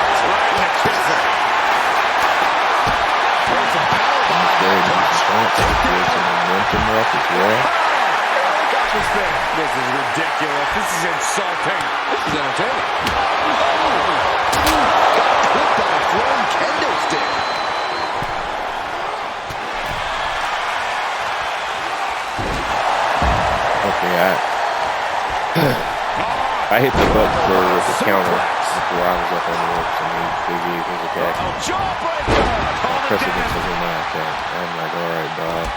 Speaker 1: Some momentum up as well.
Speaker 3: This is ridiculous. This is insulting. This is entertaining. Got clipped on a throwing kendo stick.
Speaker 1: Okay, I hit the button for the counter before I was up on the ropes, and they gave his attack. Precedence of my attack. I'm like, all right, Bob.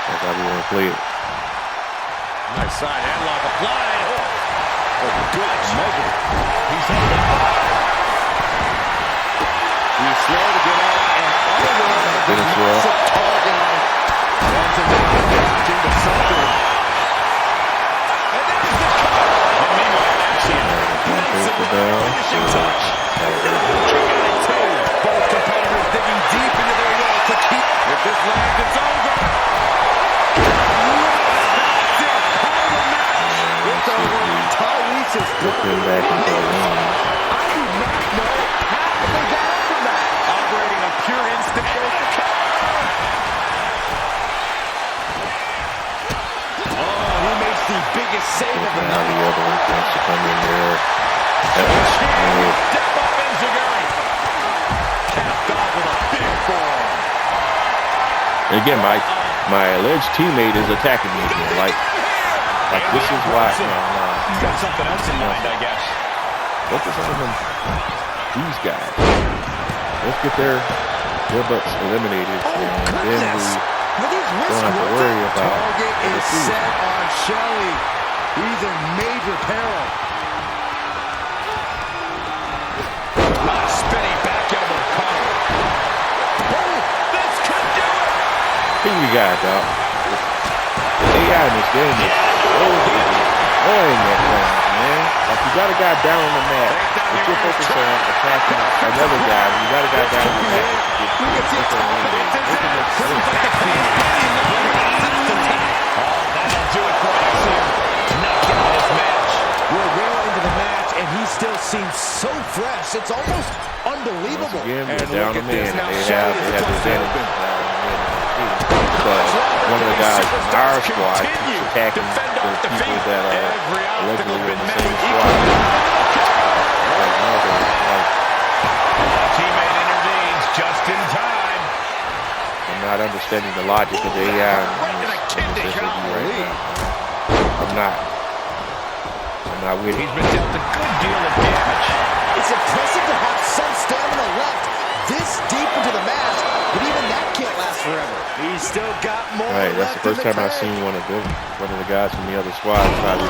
Speaker 1: That's how we want to play it.
Speaker 3: Nice side headlock applied. Oh, good measure. He's headed up. He's slow to get out and unaware of the massive target on him. Wants him to get watching to something. And there's the cover. And meanwhile, actually, massive finishing touch. Both competitors digging deep into their role to keep. If this lands, it's over.
Speaker 1: Looking back into the ring.
Speaker 3: I do not know how they got over that. Operating on pure instinct. Oh, he makes the biggest save of the
Speaker 1: Now
Speaker 3: night.
Speaker 1: the other one wants to come in there. That was good.
Speaker 3: Step up Enziguri. Capped off with a big forearm.
Speaker 1: And again, my alleged teammate is attacking me again. Like this is why.
Speaker 3: He's got something else in mind, I guess.
Speaker 1: Focus on them. These guys. Let's get their butts eliminated, and then we don't have to worry about.
Speaker 3: Target is set on Shelly. He's in major peril. Spinning back elbow counter. Oh, this could do it.
Speaker 1: Who you got, dog? The AI in this game is annoying at times, man. Like you got a guy down on the mat, but you're focused on attacking another guy. And you got a guy down on the mat.
Speaker 3: That'll do it for us here. Knocked out this match. We're well into the match, and he still seems so fresh. It's almost unbelievable.
Speaker 1: Again,
Speaker 3: And
Speaker 1: down
Speaker 3: look
Speaker 1: the
Speaker 3: at this
Speaker 1: man.
Speaker 3: now.
Speaker 1: They
Speaker 3: Shelly
Speaker 1: have
Speaker 3: is
Speaker 1: the
Speaker 3: just
Speaker 1: advantage.
Speaker 3: open.
Speaker 1: But one of the guys in our squad keeps attacking the people that are allegedly in the same squad.
Speaker 3: Teammate intervenes just in time.
Speaker 1: I'm not understanding the logic of the AI in this SSD right now. I'm not with it.
Speaker 3: He's been dealt a good deal of damage.
Speaker 4: It's impressive to have some stamina left this deep into the match, but even that can't last forever.
Speaker 3: He's still got more.
Speaker 1: Right, that's the first time I've seen one of the guys from the other squad try to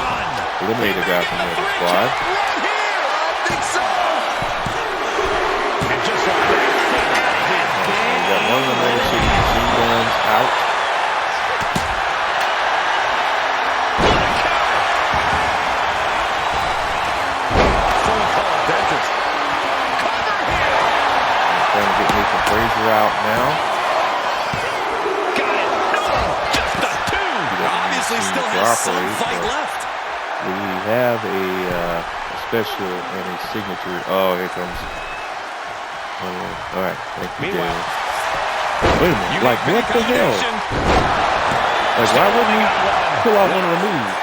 Speaker 1: eliminate a guy from the other squad.
Speaker 3: Right here, I think so. And just like that,
Speaker 1: We got one of the Motor City machine guns out. Trying to get Nathan Frazier out now.
Speaker 3: got it. No, just a two. Obviously still has some fight left.
Speaker 1: We have a special and a signature. Oh, here comes. All right, thank you,
Speaker 3: Meanwhile,
Speaker 1: Dave. Wait a minute, like what the hell? Like why wouldn't he pull out one of the moves?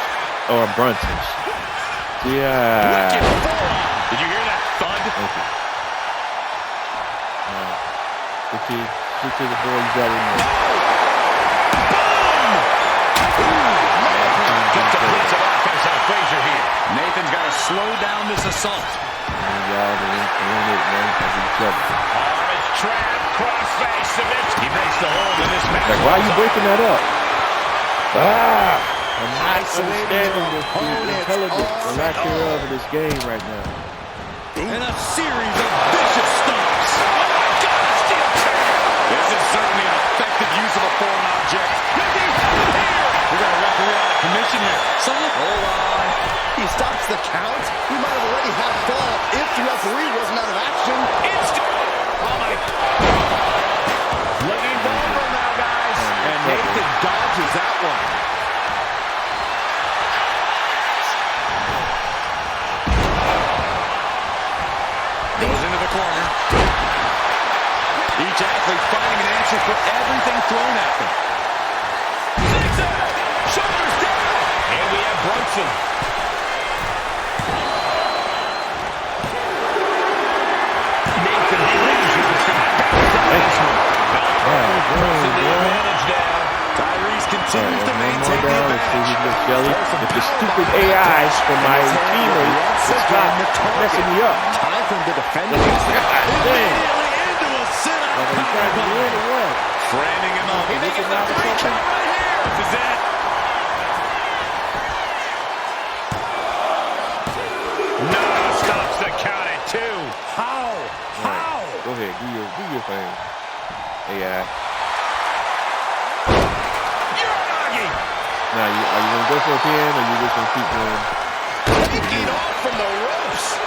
Speaker 1: Or Brunson's? Yeah.
Speaker 3: Did you hear that thud?
Speaker 1: Thank you. Get to the boy you got in there.
Speaker 3: Gets a blitz of offense on Frazier here. Nathan's got to slow down this assault.
Speaker 1: Y'all eliminate one of each other.
Speaker 3: Arm trap, crossface, Savitsky breaks the hold in this match.
Speaker 1: Like, why are you breaking that up? I'm not understanding the intelligence, the lack thereof of this game right now.
Speaker 3: And a series of vicious stomps. Oh my God, steel chair. This is certainly an effective use of a foreign object. We're going to referee out of commission here. Hold on.
Speaker 4: He stops the count. We might have already had a fall if the referee wasn't out of action.
Speaker 3: Instant. Oh my Each athlete finding an answer for everything thrown at them. Zigzag! Shoulders down! And we have Brunson. Nathan Tyrese continues to maintain the advantage.
Speaker 1: With the stupid AI from my teammate, it's not messing me up.
Speaker 4: Time for him to defend
Speaker 1: Dang.
Speaker 3: Into a sit-up
Speaker 1: Are you trying to win or what?
Speaker 3: framing him up. He may get the 3 count right here. This is it. No, stops the count at 2. How? How?
Speaker 1: Go ahead, do your thing. AI. Now, are you going to go for a pin, or you just going to keep going?
Speaker 3: Taking off from the ropes.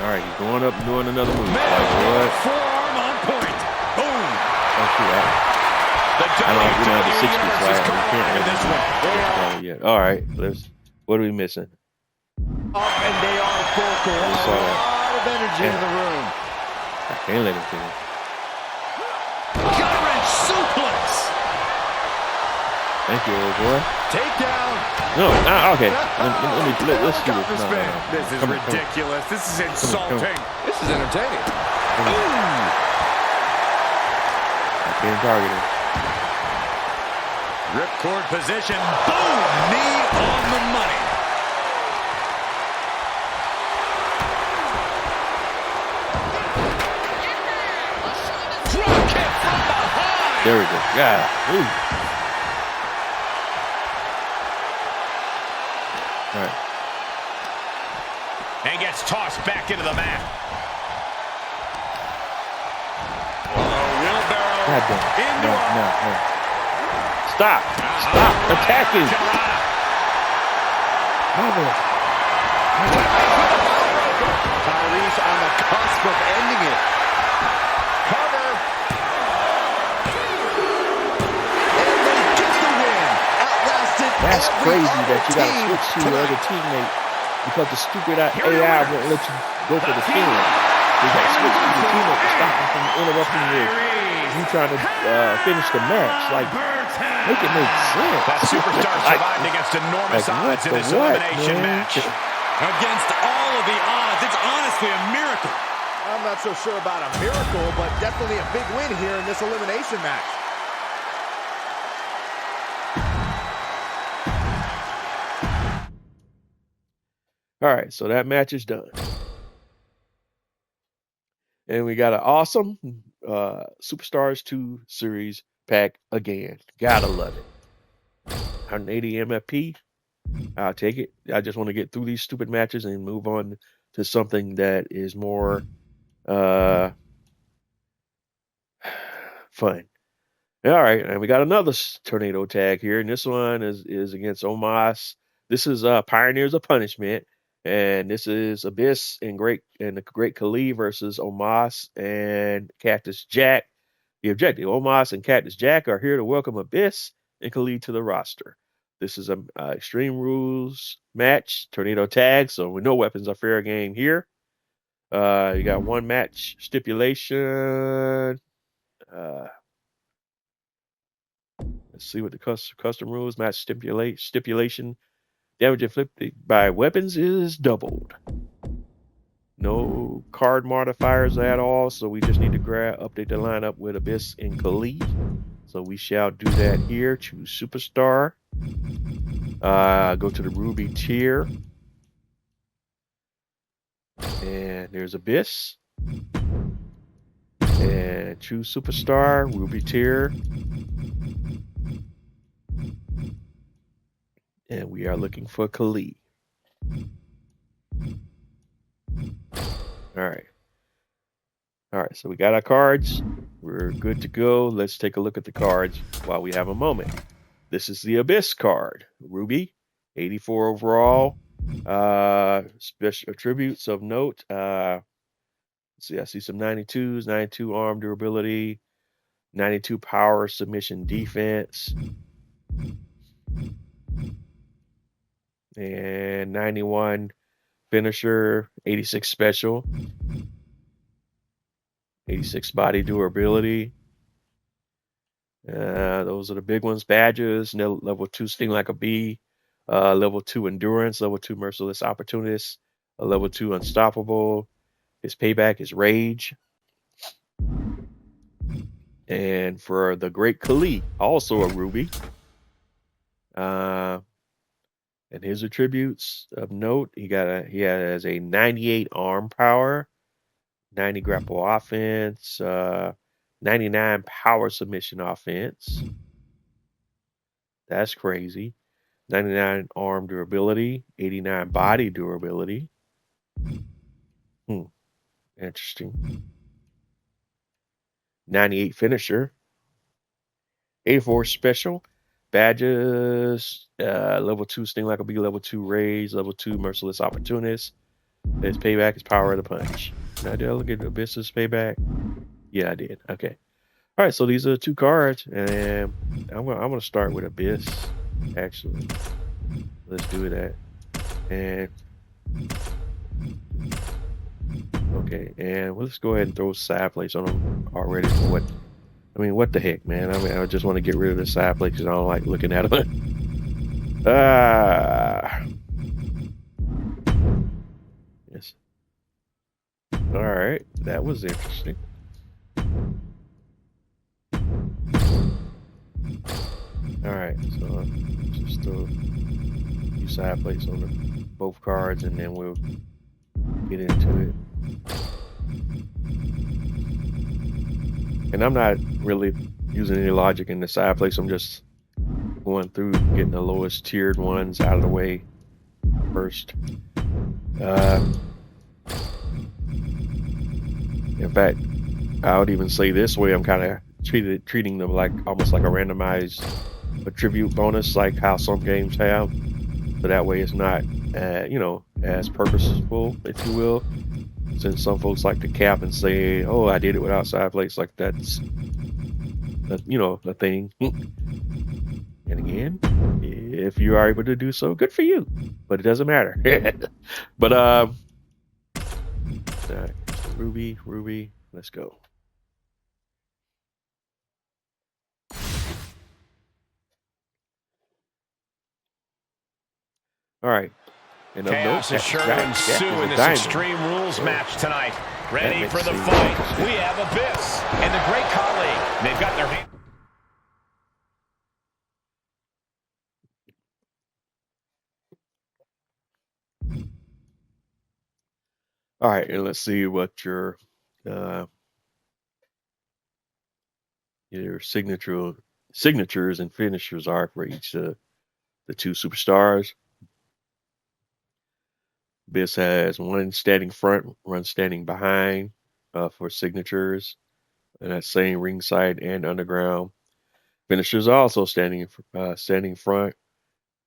Speaker 1: All right, he's going up and doing another move.
Speaker 3: Man,
Speaker 1: Like what?
Speaker 3: forearm on point. Boom.
Speaker 1: Don't do that.
Speaker 3: The
Speaker 1: I don't have the 60, so
Speaker 3: universe
Speaker 1: I
Speaker 3: is
Speaker 1: can't
Speaker 3: colliding
Speaker 1: really
Speaker 3: this one.
Speaker 1: do yet. All right, what are we missing?
Speaker 4: up, and they are vocal. A lot of energy in the room.
Speaker 1: I can't let him finish.
Speaker 3: Gut-wrench suplex.
Speaker 1: Thank you, old boy.
Speaker 3: Takedown.
Speaker 1: No, okay. Let's do this. No.
Speaker 3: This is ridiculous. This is insulting. This is entertaining.
Speaker 1: I can't target him.
Speaker 3: Ripcord position. Boom. Knee on the money. Drop kick from behind.
Speaker 1: There we go. Yeah. Ooh. All right.
Speaker 3: And gets tossed back into the mat. Wheelbarrow.
Speaker 1: God damn it.
Speaker 3: Into
Speaker 1: No. Stop attacking.
Speaker 4: Tyrese on the cusp of ending it. Cover. And they get the win. Outlasted.
Speaker 1: That's
Speaker 4: every
Speaker 1: crazy that you got to
Speaker 4: team
Speaker 1: switch to your other teammate because the stupid AI won't let you go for the pin. You got to switch to your teammate to stop him from interrupting you trying to finish the match. Like, make it make sense.
Speaker 3: That superstar survived against enormous odds in this elimination match. Against all of the odds, it's honestly a miracle.
Speaker 4: I'm not so sure about a miracle, but definitely a big win here in this elimination match.
Speaker 1: All right, so that match is done. And we got an awesome Superstars 2 series pack again. Gotta love it. 180 MFP. I'll take it. I just want to get through these stupid matches and move on to something that is more fun. All right, and we got another tornado tag here, and this one is against Omos. This is Pioneers of Punishment, and this is Abyss and the Great Khali versus Omos and Cactus Jack. The objective: Omos and Cactus Jack are here to welcome Abyss and Khali to the roster. This is a Extreme Rules match, tornado tag, so with no weapons are fair game here. You got one match stipulation. Let's see what the custom rules. Match stipulation. Damage inflicted by weapons is doubled. No card modifiers at all, so we just need to update the lineup with Abyss and Khali. So we shall do that here. Choose Superstar. Go to the Ruby tier. And there's Abyss. And choose Superstar, Ruby tier. And we are looking for Khali. All right. So we got our cards. We're good to go. Let's take a look at the cards while we have a moment. This is the Abyss card. Ruby, 84 overall. Special attributes of note. Let's see, I see some 92s, 92 arm durability, 92 power submission defense, and 91 finisher, 86 special, 86 body durability. Those are the big ones. Badges, level 2 sting like a bee, level 2 endurance, level 2 merciless opportunist, level 2 unstoppable. His payback is rage. And for the Great Khali, also a ruby. And his attributes of note, he has a 98 arm power, 90 grapple offense, 99 power submission offense. That's crazy. 99 arm durability, 89 body durability. Interesting. 98 finisher, 84 special. Badges, level 2 sting like a bee, level 2 rage, level 2 merciless opportunist. His payback is power of the punch. Did I look at Abyss's payback? Yeah, I did. Okay. All right, so these are the 2 cards, and I'm gonna start with Abyss. Actually, let's do that. And okay, and let's go ahead and throw side plates on them already. For what the heck, man? I just want to get rid of the side plates because I don't like looking at them. Yes. All right, that was interesting. All right, so just throw a few side plates on both cards, and then we'll get into it. And I'm not really using any logic in the side plates. I'm just going through getting the lowest tiered ones out of the way first. In fact, I would even say this way, I'm kind of treating them like almost like a randomized attribute bonus, like how some games have. So that way it's not, as purposeful, if you will. Since some folks like to cap and say, "Oh, I did it without side plates," like that's, the thing. And again, if you are able to do so, good for you. But it doesn't matter. But all right, Ruby, let's go. All right. And
Speaker 3: chaos is sure to ensue in this Extreme Rules match tonight. Ready for the fight. We have Abyss and the Great Khali. They've got their hand.
Speaker 1: All right, and let's see what your signatures and finishers are for each of the 2 superstars. Abyss has 1 standing front, 1 standing behind for signatures, and that's same ringside and underground. Finishers are also standing front,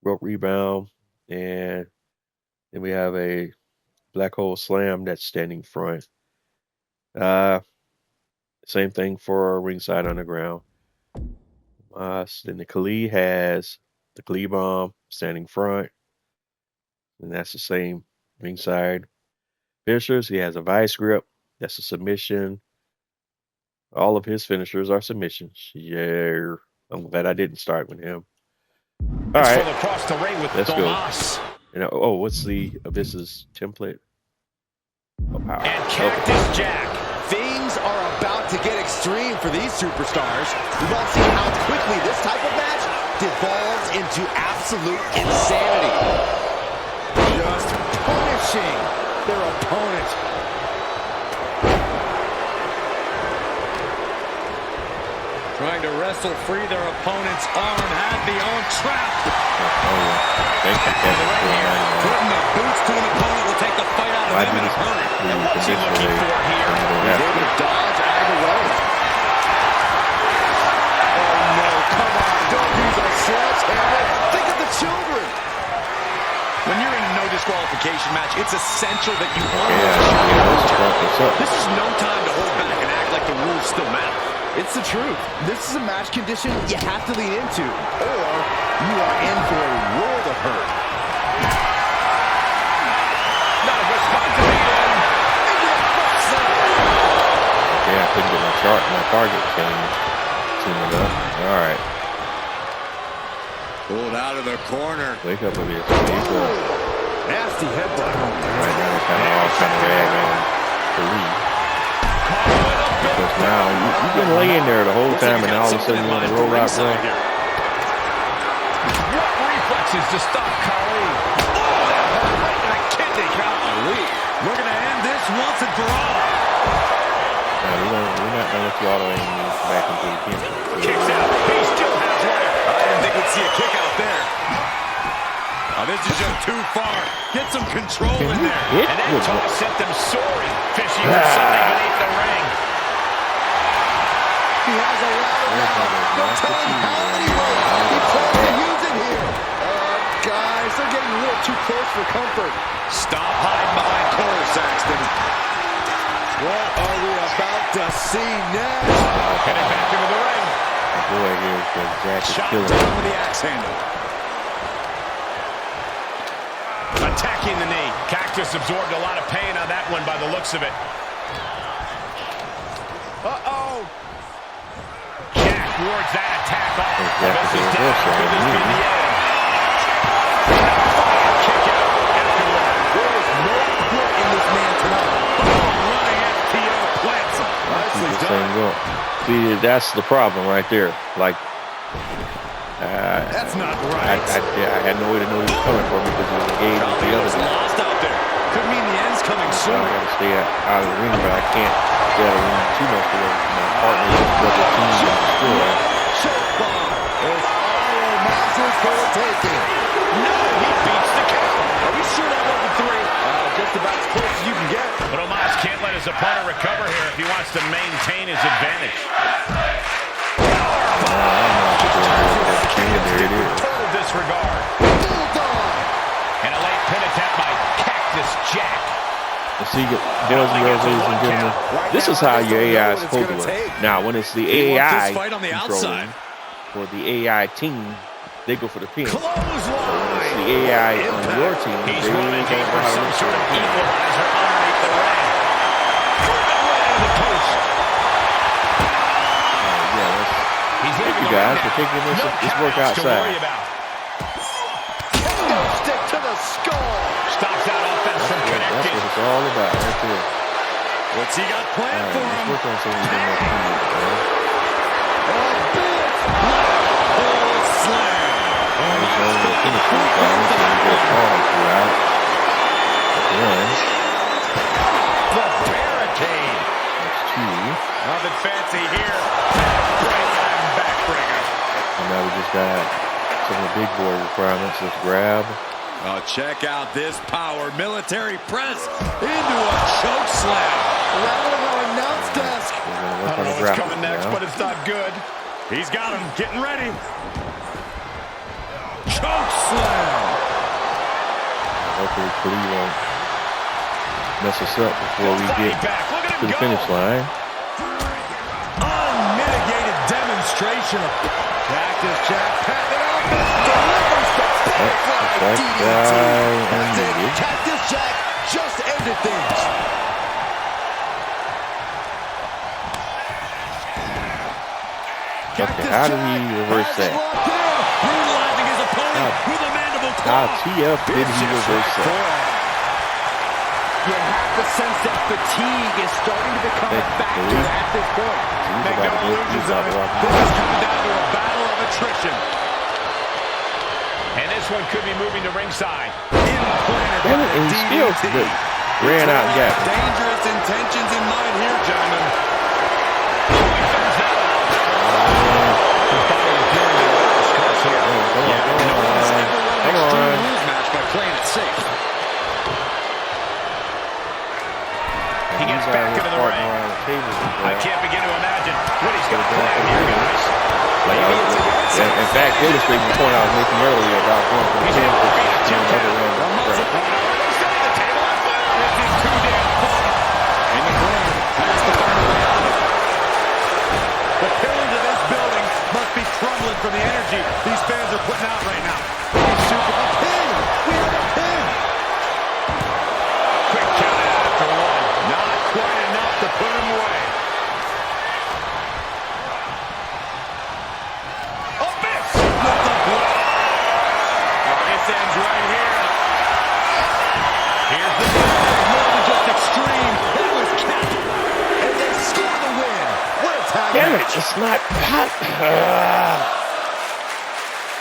Speaker 1: rope rebound, and then we have a black hole slam that's standing front. Same thing for ringside underground. Then the Khali has the Khali bomb standing front, and that's the same ringside. Finishers, he has a vice grip, that's a submission. All of his finishers are submissions. Yeah, I'm glad I didn't start with him. All right,
Speaker 3: across the ring with
Speaker 1: let's
Speaker 3: Domas.
Speaker 1: go. What's the Abyss's template? Power.
Speaker 3: And Cactus Jack.
Speaker 4: Things are about to get extreme for these superstars. We've all seen how quickly this type of match devolves into absolute insanity. Just punishing their opponent.
Speaker 3: Trying to wrestle free their opponent's arm, had the arm trapped.
Speaker 1: Thank you, Kevin.
Speaker 3: Putting the boots to an opponent will take the fight out of him in a hurry. And what's he looking for here?
Speaker 4: He's able to dodge out of the way. Oh no, come on, don't use a sledgehammer. Think of the children.
Speaker 3: When you're in a no disqualification match, it's essential that you always This is no time to hold back and act like the rules still matter.
Speaker 4: It's the truth. This is a match condition you have to lean into, or you are in for a world of hurt.
Speaker 3: Not a
Speaker 1: my target changed soon enough. All right.
Speaker 3: Pulled out of the corner.
Speaker 1: Wake up with this. Wake up.
Speaker 3: Nasty headbutt.
Speaker 1: Right now, it's kind of all kind of ragging to leave. Because now you've been laying there the whole time, and all of a sudden you want to roll out, bro.
Speaker 3: What reflexes to stop Khali? Oh, that hurt right in the kidney. Khali looking to end this once and for all.
Speaker 1: We're not gonna let you auto aim me back into the pin.
Speaker 3: Kicks out. He still has one. I didn't think we'd see a kick out there. Oh, this is just too far. Get some control in there. And that toss sent them soaring, fishing for something beneath the ring.
Speaker 4: He has a lot of power. Tell him how many ways he plans to use it here. Guys, they're getting a little too close for comfort.
Speaker 3: Stop hiding behind Cole, Saxton.
Speaker 4: What are we about to see next?
Speaker 3: Heading back into the ring.
Speaker 1: Boy, here, Jack is
Speaker 3: Shot
Speaker 1: killing
Speaker 3: down
Speaker 1: him.
Speaker 3: with the axe handle. Attacking the knee. Cactus absorbed a lot of pain on that one by the looks of it. Uh-oh. Jack wards that attack off. This is down. Could this be the end? Kick out afterward.
Speaker 4: There is no quit in this man tonight.
Speaker 3: Running FTO plants him.
Speaker 4: Nicely done.
Speaker 1: See, that's the problem right there. Like,
Speaker 3: That's not right.
Speaker 1: I had no way to know he was coming for me because he was engaged with the other guy.
Speaker 3: Lost out there. Could mean the end's coming
Speaker 1: So
Speaker 3: soon.
Speaker 1: I got to stay out of the ring, but I can't stay out of the ring too much because my partner is double team and destroy.
Speaker 4: There's all matches for the taking.
Speaker 3: No, he beats the count.
Speaker 4: Are we sure that wasn't three? Just about as close as you can get.
Speaker 3: But Omos can't let his opponent recover here if he wants to maintain his advantage.
Speaker 1: There it is.
Speaker 3: Total disregard. And a late pin attempt by Cactus Jack.
Speaker 1: And see, boys and girls, ladies and gentlemen, this is how your AI is supposed to work. Now, when it's the AI controlling, or the AI team, they go for the pin. So when it's the AI on your team, they don't know how to
Speaker 3: some sort of equalizer underneath the ring. The post.
Speaker 1: Thank you guys for taking this work outside.
Speaker 4: Kendo stick to the skull.
Speaker 3: Stops out offensive connected.
Speaker 1: That's what it's all about right there.
Speaker 3: What's he got planned for him?
Speaker 1: Let's work on something more cool, man.
Speaker 3: Slam. The barricade.
Speaker 1: That's two.
Speaker 3: Nothing fancy here. Backbreaker.
Speaker 1: And now we just got some of the big boy requirements. Let's grab.
Speaker 3: Oh, check out this power. Military press into a choke slam.
Speaker 4: Round of our announce desk.
Speaker 3: I don't know what's coming next, but it's not good. He's got him. Getting ready. Choke slam.
Speaker 1: Hopefully Khalid won't mess us up before we get to the finish line.
Speaker 3: Unmitigated demonstration of
Speaker 4: Cactus Jack patting off this delivers the butterfly DDT. Cactus Jack just ended things.
Speaker 1: Okay, how do we reverse that?
Speaker 3: brutalizing his opponent with a mandible claw.
Speaker 1: How TF did he reverse that?
Speaker 4: You have to sense that fatigue is starting to become a factor at this point.
Speaker 3: Make no illusions of it. This is coming down to a battle of attrition. And this one could be moving to ringside.
Speaker 1: And he still ran out and got it.
Speaker 3: Dangerous intentions in mind here, gentlemen.
Speaker 1: Come on.
Speaker 3: Match by playing it safe. He gets back into the ring. I can't begin to imagine what he's got planned here, guys.
Speaker 1: In fact, illustrating the point I was making earlier about going from 10 to another round.
Speaker 3: The pillars of this building must be crumbling from the energy these fans are putting out right now. Quick count after one. Not quite enough to put him away.
Speaker 1: It's not hot.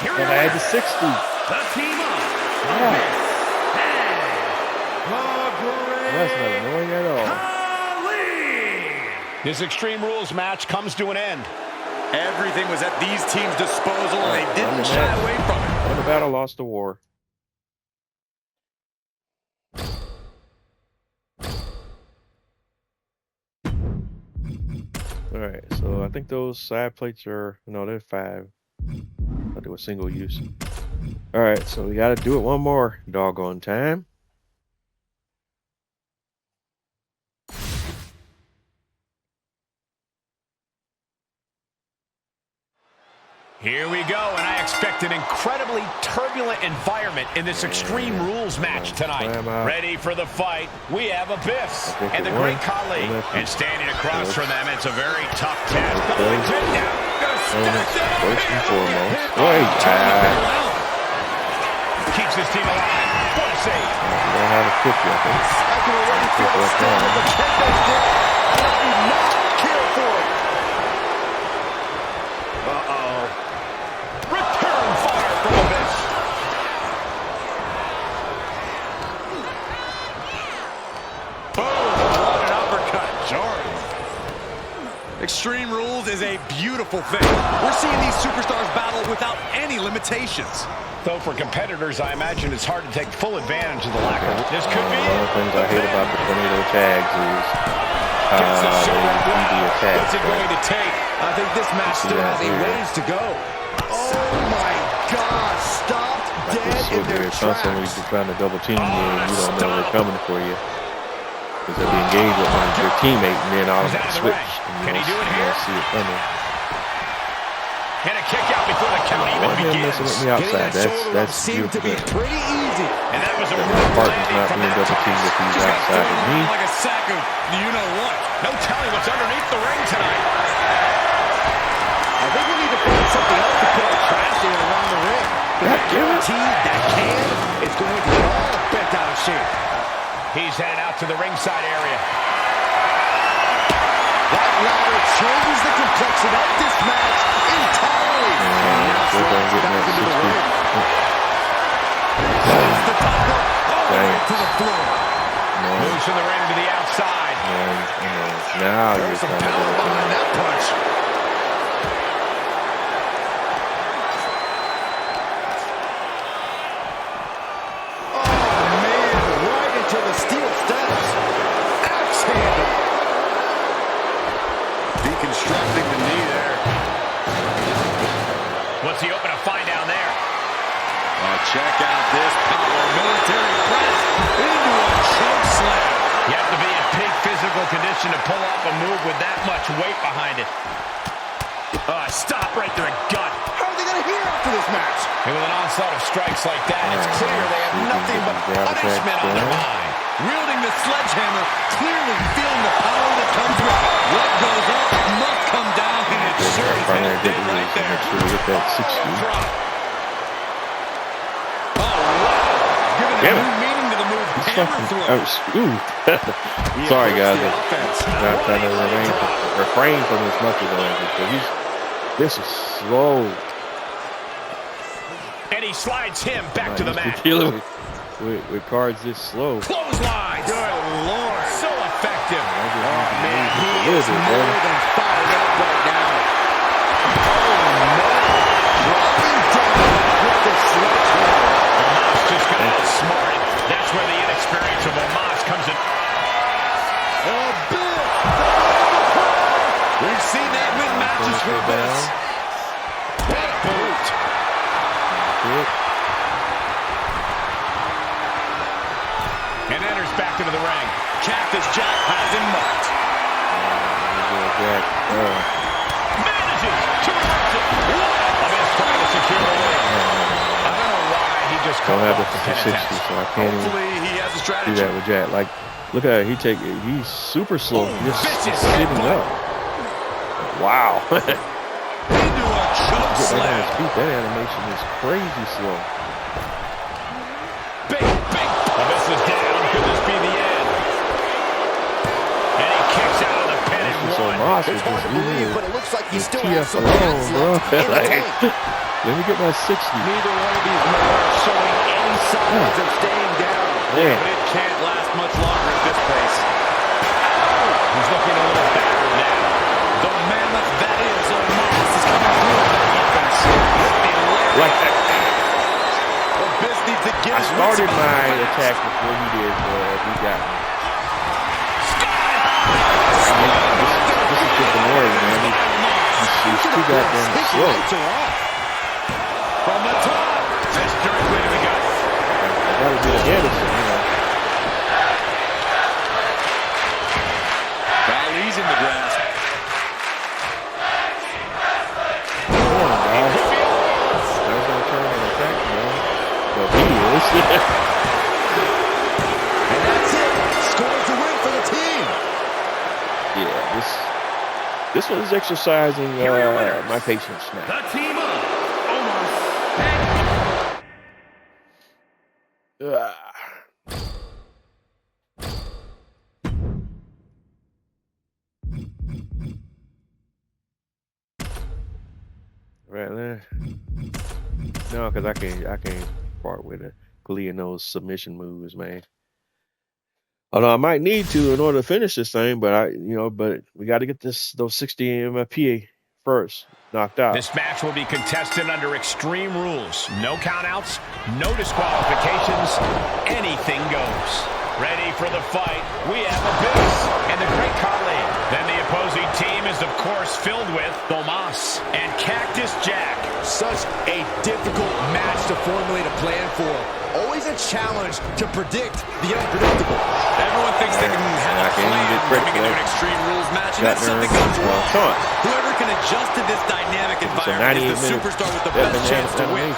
Speaker 1: And I had the 60.
Speaker 3: The team up.
Speaker 1: That's not annoying at all.
Speaker 3: This Extreme Rules match comes to an end.
Speaker 2: Everything was at these teams' disposal, and they didn't shy away from it.
Speaker 1: Won the battle, lost the war. All right, so I think those side plates are, no, they're 5. I'll do a single use. All right, so we got to do it one more doggone time.
Speaker 3: Here we go, and I expect an incredibly turbulent environment in this Extreme Rules match tonight. Ready for the fight, we have Abyss and the Great Khali. And standing across from them, it's a very tough task.
Speaker 1: First and foremost.
Speaker 3: Keeps his team alive. What a save.
Speaker 1: I don't know how to kick you, I think.
Speaker 4: I can already feel the start of the Kendo's grip. I do not care for it.
Speaker 3: Return fire from Abyss. Boom, what an uppercut. Jarring.
Speaker 2: Extreme Rules is a beautiful thing. We're seeing these superstars battle without any limitations.
Speaker 3: Though for competitors, I imagine it's hard to take full advantage of the lack of it. This could be
Speaker 1: one of the things I hate about the tornado tags is they do the attack.
Speaker 3: What's it going to take?
Speaker 4: I think this match still has a ways to go. Oh my God! Stopped dead in their
Speaker 1: constantly
Speaker 4: tracks.
Speaker 1: trying to double team you and you don't know they're coming for you. Because they'll be engaged with your teammate and then automatically switch.
Speaker 3: Can he do it here?
Speaker 1: See it coming.
Speaker 3: And a kick out before the count even begins.
Speaker 1: Messing with me outside. That's
Speaker 4: seemed to be pretty easy.
Speaker 3: And that was a
Speaker 1: partner's not being double teamed if he's outside of me.
Speaker 2: Like a sack of you-know-what.
Speaker 3: No telling what's underneath the ring tonight.
Speaker 4: I think we need to find something else to put our trash in around the ring. But I guarantee that can is going to get all bent out of shape.
Speaker 3: He's headed out to the ringside area.
Speaker 4: That ladder changes the complexion of this match entirely. And now slides back into the ring. Plays the top rope all the way to the floor.
Speaker 3: Moves from the ring to the outside.
Speaker 1: Now
Speaker 4: There's some power behind that punch.
Speaker 2: Deconstructing the knee there.
Speaker 3: What's he open to find down there?
Speaker 2: Check out this power. Military press into a choke slam.
Speaker 3: You have to be in peak physical condition to pull off a move with that much weight behind it. Stop right to the gut.
Speaker 4: How are they going to hear after this match?
Speaker 3: And with an onslaught of strikes like that, it's clear they have nothing but punishment on their mind.
Speaker 2: Wielding the sledgehammer, clearly feeling the power that comes with it. What goes up must come down, and it sure is headed dead right there.
Speaker 1: Make sure we get that 60.
Speaker 2: Oh, wow. Giving a new meaning to the move. Hammer throw.
Speaker 1: Sorry, guys. I'm trying to refrain from his knuckle going. This is slow.
Speaker 3: And he slides him back to the mat.
Speaker 1: With cards this slow.
Speaker 3: Clotheslines. Good Lord. So effective.
Speaker 4: Man, he is more than fired up right now. Oh, no. Dropping down with the sledgehammer.
Speaker 3: Omos just got outsmarted. That's where the inexperience of Omos comes in.
Speaker 2: We've seen that win matches for this.
Speaker 3: What a boot. And enters back into the ring.
Speaker 2: Cactus Jack has him marked.
Speaker 3: Manages to reverse it. Abyss trying to secure the win. I don't know why he just
Speaker 1: don't have the
Speaker 3: 50-60,
Speaker 1: so I can't
Speaker 2: Hopefully he has a
Speaker 1: even
Speaker 2: strategy.
Speaker 1: do that with Jack. Like, look at it. He's super slow. Just sitting up. Wow.
Speaker 2: Into a choke slam.
Speaker 1: That animation is crazy slow.
Speaker 3: Big. Abyss is down. Could this be the end? And he kicks out of the pin and one.
Speaker 1: Omos
Speaker 4: It's hard to believe, but it looks like he still has some
Speaker 1: alone,
Speaker 4: gas
Speaker 1: bro.
Speaker 4: left in the tank.
Speaker 1: Let me get my 60.
Speaker 4: Neither one of these men are showing any signs of staying down.
Speaker 1: Man.
Speaker 3: But it can't last much longer at this pace. He's looking a little battered now. The mammoth that is Omos is coming through with that offense.
Speaker 1: Like that.
Speaker 3: Abyss needs to get
Speaker 1: I
Speaker 3: his
Speaker 1: started
Speaker 3: wits
Speaker 1: my
Speaker 3: about it.
Speaker 1: attack before he did, but he got me. This is just annoying, man. He's too goddamn slow.
Speaker 3: From the top. Just directly to the gut.
Speaker 1: I gotta get ahead of him, you know.
Speaker 3: Valley's in the grasp.
Speaker 1: Come on, guys. I was gonna turn on attack, man. But he is.
Speaker 4: And that's it. Scores the win for the team.
Speaker 1: Yeah, this one is exercising my patience now.
Speaker 3: The team of Omos
Speaker 1: Right there. No, because I can't part with it. Pulling those submission moves, man. Although I might need to in order to finish this thing, but but we got to get those 60 MFPA first knocked out.
Speaker 5: This match will be contested under extreme rules. No countouts, no disqualifications, anything goes. Ready for the fight, we have Abyss and the Great Khali. Then the opposing team is, of course, filled with Omos and Cactus Jack.
Speaker 4: Such a difficult match to formulate a plan for. Always a challenge to predict the unpredictable.
Speaker 3: Everyone thinks they can have a plan coming into an Extreme Rules match, and then something goes wrong. Whoever can adjust to this dynamic environment is the superstar with the best chance to win.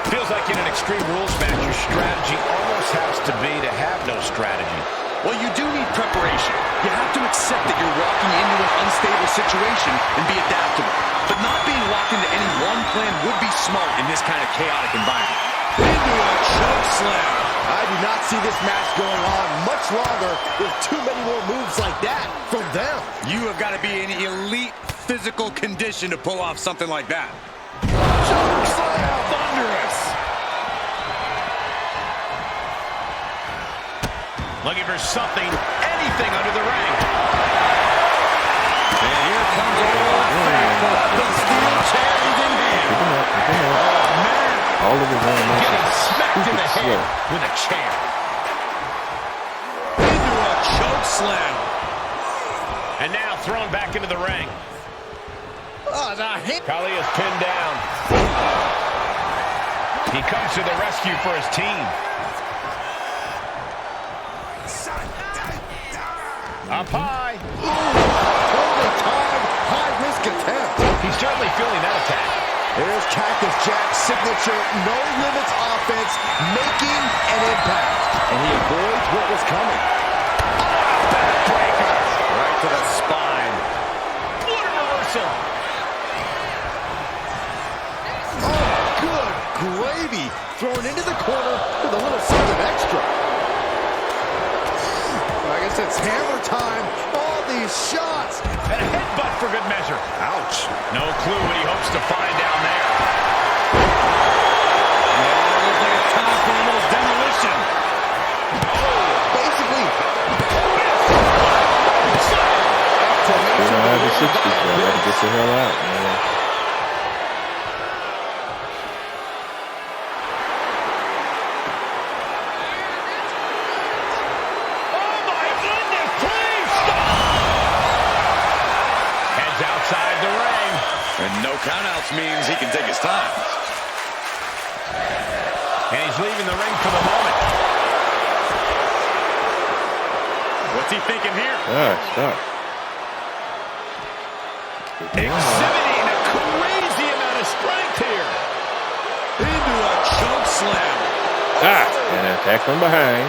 Speaker 5: Feels like in an Extreme Rules match, your strategy almost has to be to have no strategy.
Speaker 3: Well, you do need preparation. You have to accept that you're walking into an unstable situation and be adaptable. But not being locked into any one plan would be smart in this kind of chaotic environment.
Speaker 4: Into a choke slam. I do not see this match going on much longer with too many more moves like that from them.
Speaker 3: You have got to be in elite physical condition to pull off something like that.
Speaker 4: Choke slam.
Speaker 3: Thunderous.
Speaker 5: Looking for something, anything under the ring.
Speaker 3: And here comes a lot the steel chair is in hand.
Speaker 1: Oh, man. All of his animations.
Speaker 5: Getting smacked in the head with a chair.
Speaker 3: Into a choke slam.
Speaker 5: And now thrown back into the ring.
Speaker 4: Oh, the hit.
Speaker 5: Khali is pinned down. He comes to the rescue for his team. Up high.
Speaker 4: Over-time, high-risk attempt.
Speaker 5: He's certainly feeling that attack.
Speaker 4: There's Cactus Jack's signature no-limits offense making an impact. And he avoids what was coming.
Speaker 5: Backbreaker.
Speaker 3: Right to the spine.
Speaker 5: What a reversal.
Speaker 4: Oh, good gravy. Thrown into the corner with a little something extra. I guess it's hammer time. All these shots.
Speaker 5: And a headbutt for good measure.
Speaker 3: Ouch.
Speaker 5: No clue what he hopes to find down there.
Speaker 3: Looks like it's time for a little demolition.
Speaker 4: Basically.
Speaker 1: I have the 60, so I gotta get the hell out, man.
Speaker 5: Oh my goodness, please stop! Heads outside the ring.
Speaker 3: And no countouts means he can take his time.
Speaker 5: And he's leaving the ring for the moment.
Speaker 3: What's he thinking here?
Speaker 1: Stop.
Speaker 5: Exhibiting a crazy amount of strength here.
Speaker 3: Into a choke slam.
Speaker 1: And an attack from behind.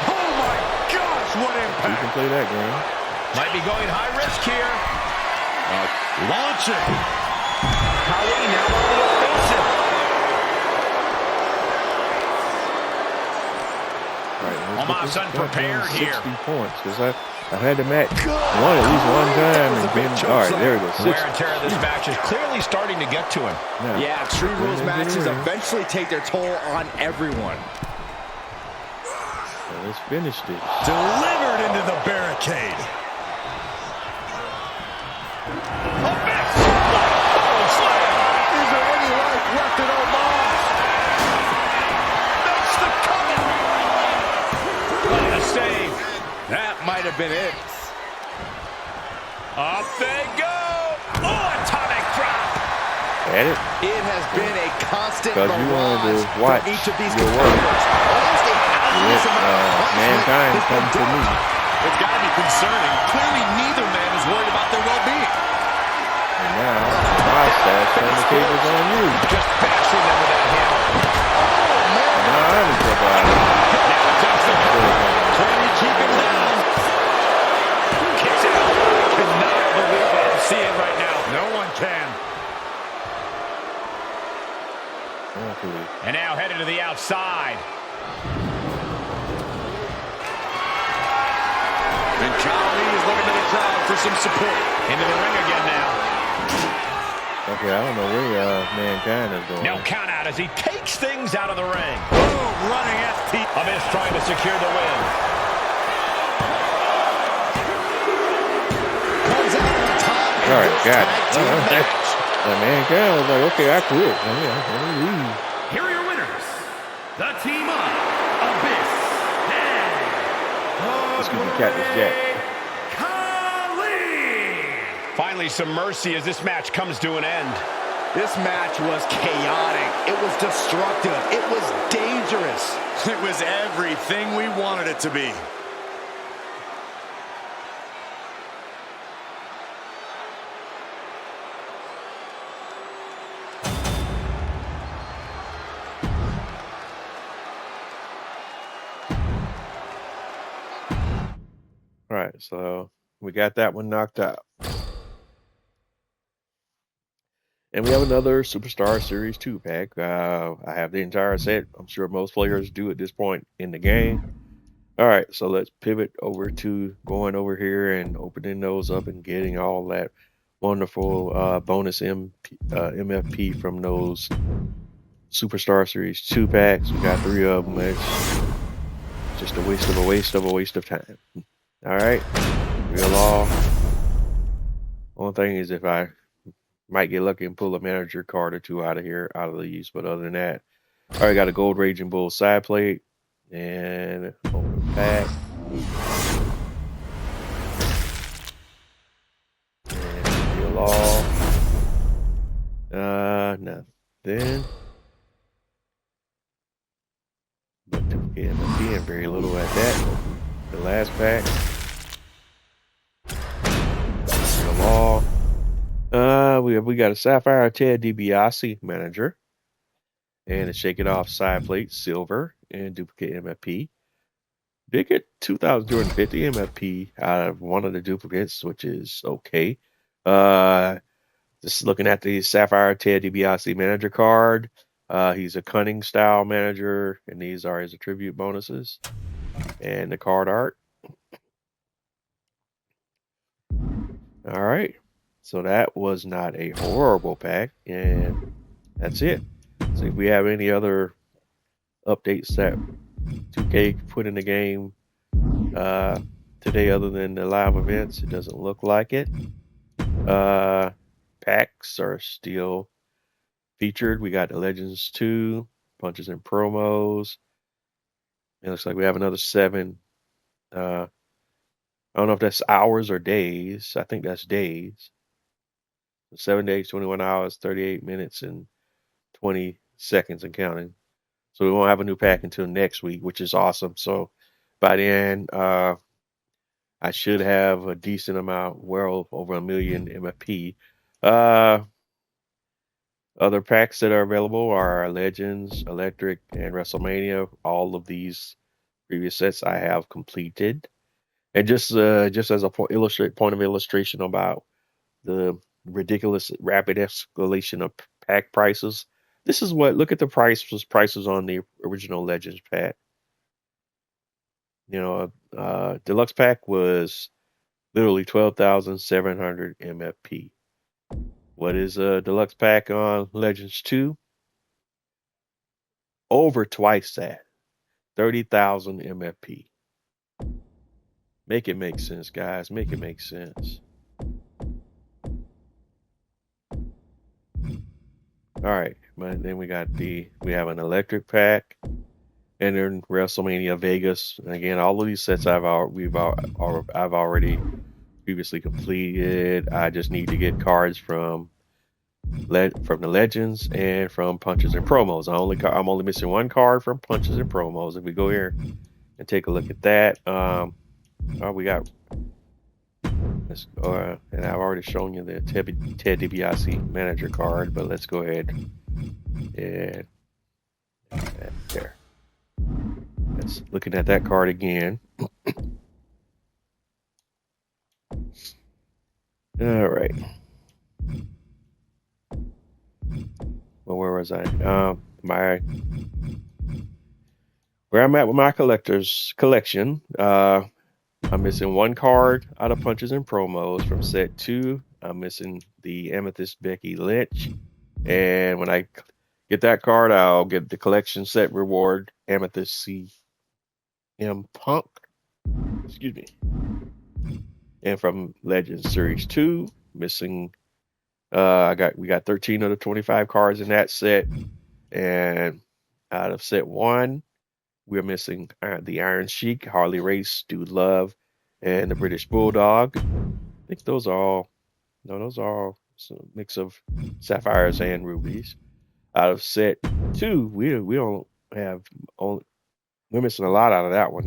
Speaker 3: Oh my gosh, what
Speaker 1: You
Speaker 3: impact.
Speaker 1: can play that game.
Speaker 5: Might be going high risk here.
Speaker 3: Launching.
Speaker 5: Khali now on the offensive.
Speaker 1: Right,
Speaker 5: come off unprepared here.
Speaker 1: 60 points because I've had the match won at least one time and been all right. There it is.
Speaker 5: Wear and tear of this match is clearly starting to get to him.
Speaker 4: Yeah, Extreme Rules matches eventually take their toll on everyone.
Speaker 1: So let's finish this.
Speaker 3: Delivered into the barricade. A big slam.
Speaker 4: Is there any life left in Omos?
Speaker 3: Makes the cover.
Speaker 5: What a save.
Speaker 4: That might have been it.
Speaker 5: Up they go. Oh, atomic drop.
Speaker 1: Had it?
Speaker 4: It has been a constant
Speaker 1: Because you wanted to
Speaker 4: mirage
Speaker 1: watch
Speaker 4: for each of these
Speaker 1: your work.
Speaker 4: competitors. Almost a hazardous amount of punishment
Speaker 1: Mankind
Speaker 4: has
Speaker 1: come
Speaker 4: been
Speaker 1: to me.
Speaker 4: done.
Speaker 3: It's got to be concerning. Clearly, neither man is worried about their well-being.
Speaker 1: And now, my staff turn the tables on you.
Speaker 5: Just bashing them with that hammer.
Speaker 1: And now I'm in trouble out of it.
Speaker 5: Now it's Austin.
Speaker 3: Can you keep him down?
Speaker 5: Kicks out. Cannot believe what I'm seeing right now.
Speaker 3: No one can.
Speaker 1: Hopefully.
Speaker 5: And now headed to the outside.
Speaker 3: And Khali is looking to the crowd for some support.
Speaker 5: Into the ring again now.
Speaker 1: Okay, I don't know where Mankind is going.
Speaker 5: No count out as he takes things out of the ring.
Speaker 3: Boom, running FT.
Speaker 5: Abyss trying to secure the win.
Speaker 4: Comes out on top.
Speaker 1: All right, got it.
Speaker 4: Tag team match.
Speaker 1: Mankind was like, okay, I quit. Let me leave.
Speaker 6: Here are your winners, the team of Abyss and
Speaker 1: This could be Cactus Jack.
Speaker 6: Khali.
Speaker 5: Finally, some mercy as this match comes to an end.
Speaker 4: This match was chaotic. It was destructive. It was dangerous.
Speaker 3: It was everything we wanted it to be.
Speaker 1: All right, so we got that one knocked out. And we have another Superstar Series 2 pack. I have the entire set. I'm sure most players do at this point in the game. All right, so let's pivot over to going over here and opening those up and getting all that wonderful bonus MFP from those Superstar Series 2 packs. We got 3 of them. It's just a waste of time. All right, real law. Only thing is if I might get lucky and pull a manager card or 2 out of these, but other than that, all right, got a Gold Raging Bull side plate and open pack. And real law. Nothing. But again, I'm being very little at that. The last pack. Real law. We got a Sapphire Ted DiBiase manager and a Shake It Off side plate, silver, and duplicate MFP. Did get 2,250 MFP out of one of the duplicates, which is okay. Just looking at the Sapphire Ted DiBiase manager card. He's a cunning style manager, and these are his attribute bonuses and the card art. All right. So that was not a horrible pack, and that's it. So if we have any other updates that 2K put in the game today other than the live events, it doesn't look like it. Packs are still featured. We got the Legends 2, punches and promos. It looks like we have another 7. I don't know if that's hours or days. I think that's days. 7 days, 21 hours, 38 minutes, and 20 seconds and counting. So we won't have a new pack until next week, which is awesome. So by the end, I should have a decent amount, well over 1 million MFP. Other packs that are available are Legends, Electric, and WrestleMania. All of these previous sets I have completed. And just as a point of illustration about the ridiculous rapid escalation of pack prices, this is what, look at the prices on the original Legends pack. Deluxe pack was literally 12,700 MFP. What is a deluxe pack on Legends 2? Over twice that, 30,000 MFP. Make it make sense, guys. Make it make sense. All right, but then we have an electric pack, and then WrestleMania Vegas. And again, all of these sets I've already previously completed. I just need to get cards from the Legends and from Punches and Promos. I'm only missing one card from Punches and Promos. If we go here and take a look at that, we got this, and I've already shown you the Ted DiBiase manager card, but let's go ahead and there. Let's looking at that card again. All right. Well, where was I? Where I'm at with my collector's collection. I'm missing one card out of Punches and Promos from set 2. I'm missing the Amethyst Becky Lynch. And when I get that card, I'll get the collection set reward Amethyst CM Punk. Excuse me. And from Legends Series 2, missing we got 13 of the 25 cards in that set. And out of set 1, we're missing the Iron Sheik, Harley Race, Dude Love, and the British Bulldog. I think those are all a mix of sapphires and rubies. Out of set 2, we're missing a lot out of that one.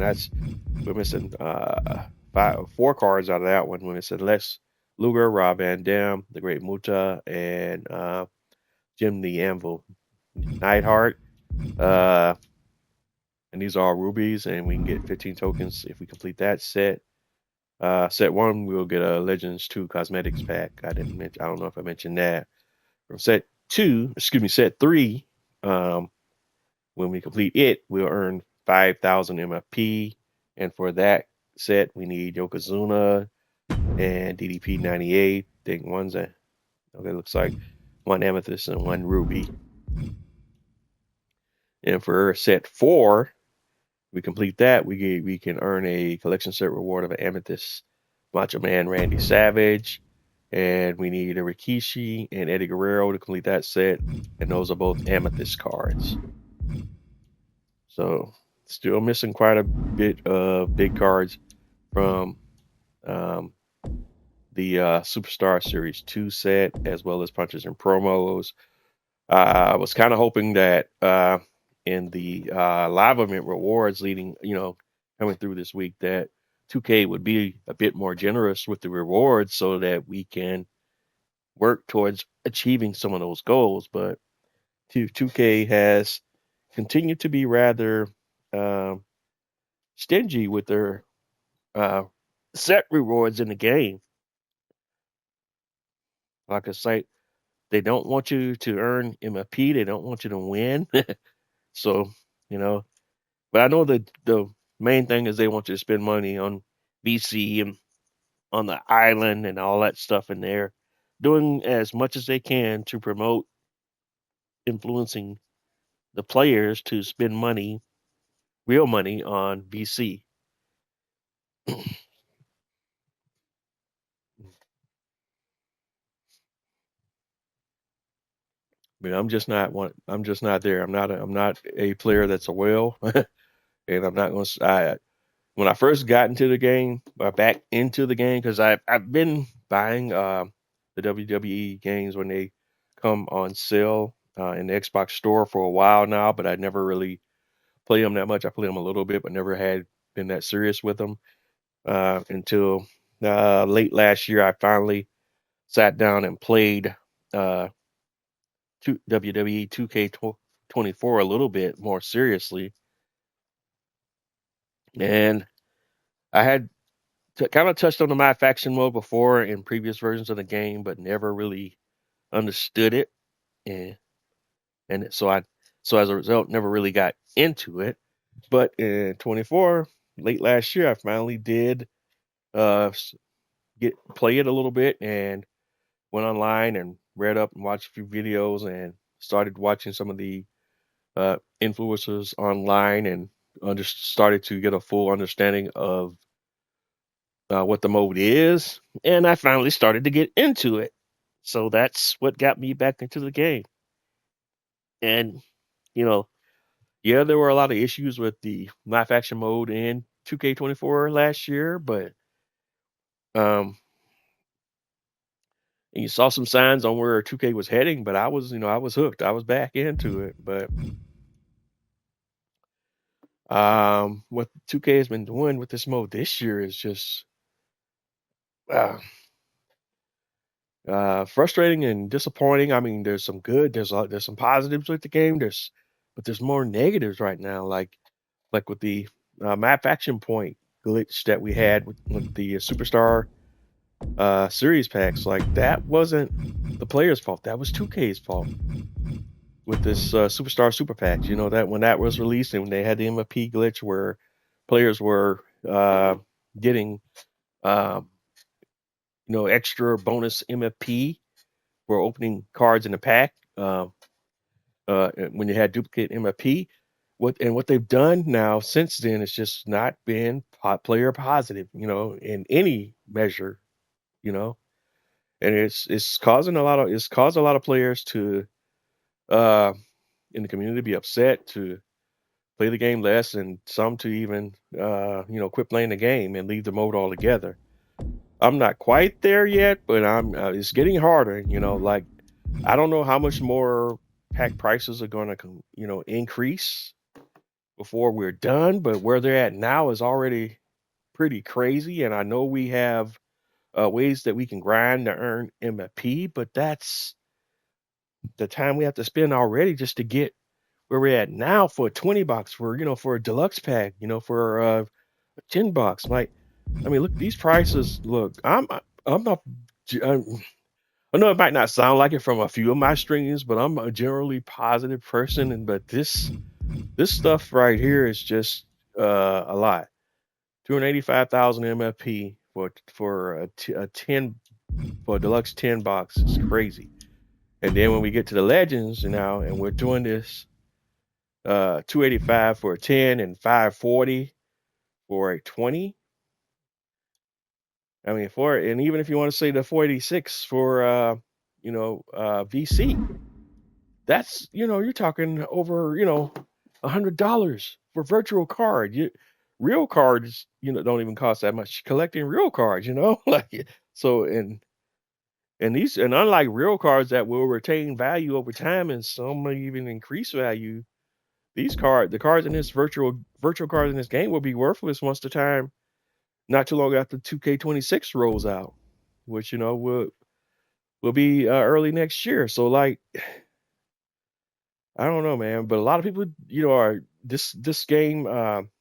Speaker 1: We're missing 4 cards out of that one. We're missing Lex Luger, Rob Van Dam, the Great Muta, and Jim the Anvil Neidhart. And these are all rubies, and we can get 15 tokens if we complete that set. Set 1, we'll get a Legends 2 cosmetics pack. I don't know if I mentioned that. From set 3, when we complete it, we'll earn 5,000 MFP. And for that set, we need Yokozuna and DDP 98. I think looks like one amethyst and one ruby. And for set 4, we complete that, we can earn a collection set reward of an Amethyst Macho Man Randy Savage, and we need a Rikishi and Eddie Guerrero to complete that set, and those are both Amethyst cards. So still missing quite a bit of big cards from the Superstar Series 2 set, as well as Punches and Promos. I was kind of hoping that in the live event rewards coming through this week, that 2K would be a bit more generous with the rewards so that we can work towards achieving some of those goals. But 2K has continued to be rather stingy with their set rewards in the game. Like I say, they don't want you to earn MFP. They don't want you to win. So, but I know that the main thing is they want you to spend money on VC and on the island and all that stuff in there, doing as much as they can to promote influencing the players to spend money, real money, on VC. But I'm just not there. I'm not a player that's a whale, and I'm not going to. When I first got into the game, back into the game, because I've been buying the WWE games when they come on sale in the Xbox store for a while now, but I never really play them that much. I play them a little bit, but never had been that serious with them until late last year. I finally sat down and played WWE 2K24 a little bit more seriously, and I had kind of touched on the My Faction mode before in previous versions of the game, but never really understood it, and so as a result, never really got into it. But in 24, late last year, I finally did play it a little bit and went online and read up and watched a few videos and started watching some of the influencers online and started to get a full understanding of what the mode is, and I finally started to get into it. So that's what got me back into the game. And yeah, there were a lot of issues with the live action mode in 2K24 last year, but and you saw some signs on where 2K was heading, but I was hooked. I was back into it. But what 2K has been doing with this mode this year is just frustrating and disappointing. I mean, there's some good, there's some positives with the game. But there's more negatives right now, like with the map action point glitch that we had with the Superstar series packs. Like, that wasn't the player's fault. That was 2K's fault with this Superstar Super Packs. You know, that when that was released and when they had the MFP glitch where players were getting extra bonus MFP for opening cards in the pack when you had duplicate MFP. What they've done now since then is just not been player positive, in any measure, and it's caused a lot of players to in the community to be upset, to play the game less, and some to even quit playing the game and leave the mode altogether. I'm not quite there yet, but it's getting harder. Like, I don't know how much more pack prices are going to increase before we're done, but where they're at now is already pretty crazy. And I know we have ways that we can grind to earn MFP, but that's the time we have to spend already just to get where we're at now for $20 for a deluxe pack, for $10. Like, I mean, look, these prices. Look, I'm not. I know it might not sound like it from a few of my streams, but I'm a generally positive person, but this stuff right here is just a lot. 285,000 MFP for a 10 for a deluxe 10 box is crazy. And then when we get to the legends now, and we're doing this 285 for a 10 and 540 for a 20. I mean, and even if you want to say the 486 for VC, that's you're talking over $100 for virtual card. Real cards don't even cost that much. Collecting real cards, like, so, and unlike real cards that will retain value over time and some may even increase value, the cards in this virtual cards in this game will be worthless once the time not too long after 2K26 rolls out, which will be early next year. So, like, I don't know, man, but a lot of people, are this game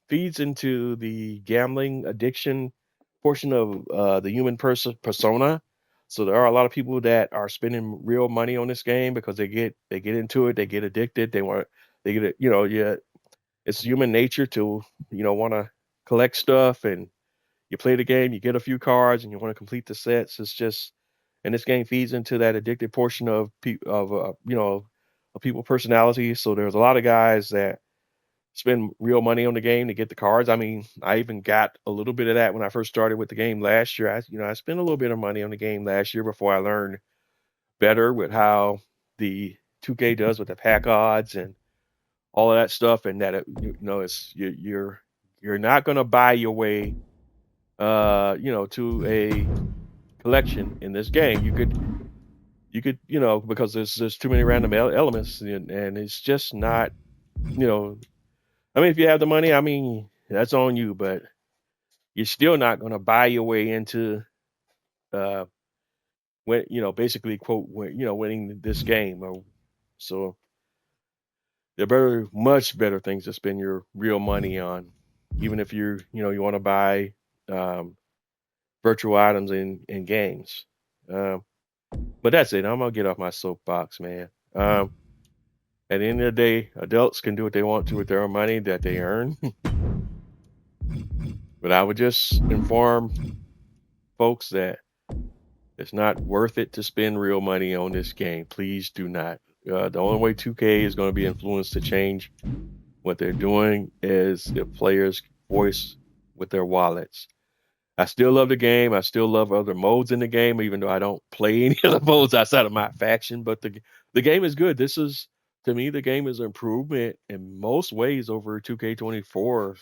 Speaker 1: feeds into the gambling addiction portion of the human persona. So there are a lot of people that are spending real money on this game because they get into it, they get addicted, they get it, yeah, it's human nature to want to collect stuff, and you play the game, you get a few cards, and you want to complete the sets. It's just, and this game feeds into that addicted portion of people personality. So there's a lot of guys that spend real money on the game to get the cards. I mean, I even got a little bit of that when I first started with the game last year. I spent a little bit of money on the game last year before I learned better with how the 2K does with the pack odds and all of that stuff, and that it's you're not going to buy your way to a collection in this game. You could because there's too many random elements, and it's just not, I mean, if you have the money, I mean, that's on you, but you're still not going to buy your way into when basically quote winning this game. So there are much better things to spend your real money on, even if you want to buy virtual items in games. But that's it. I'm gonna get off my soapbox, man. At the end of the day, adults can do what they want to with their own money that they earn. But I would just inform folks that it's not worth it to spend real money on this game. Please do not. The only way 2K is going to be influenced to change what they're doing is if players voice with their wallets. I still love the game. I still love other modes in the game, even though I don't play any of the modes outside of my faction. But the game is good. This is, to me, the game is an improvement in most ways over 2K24.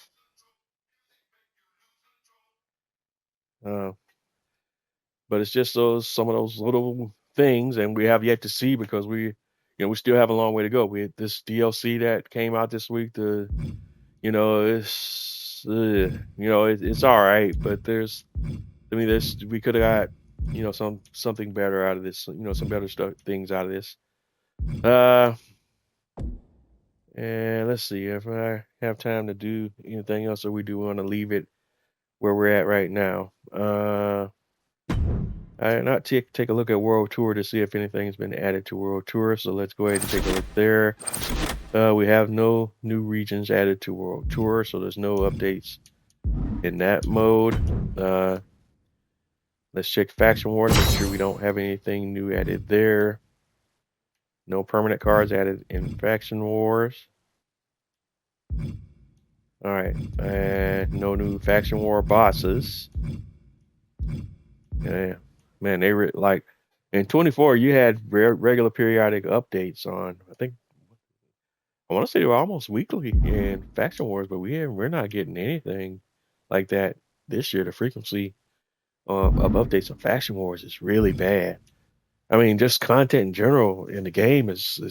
Speaker 1: Uh, but it's just some of those little things, and we have yet to see because we still have a long way to go. We had this DLC that came out this week. It's all right, but we could have got something better out of this, some better things out of this. And let's see if I have time to do anything else, or we do want to leave it where we're at right now. I not take a look at World Tour to see if anything's been added to World Tour. So let's go ahead and take a look there. We have no new regions added to World Tour, so there's no updates in that mode. Let's check Faction Wars, make sure we don't have anything new added there. No permanent cards added in Faction Wars. All right, and no new Faction War bosses. Yeah, man, they like in 24 you had regular periodic updates on. I want to say they were almost weekly in Faction Wars, but we're not getting anything like that this year. The frequency of updates on Faction Wars is really bad. I mean, just content in general in the game is so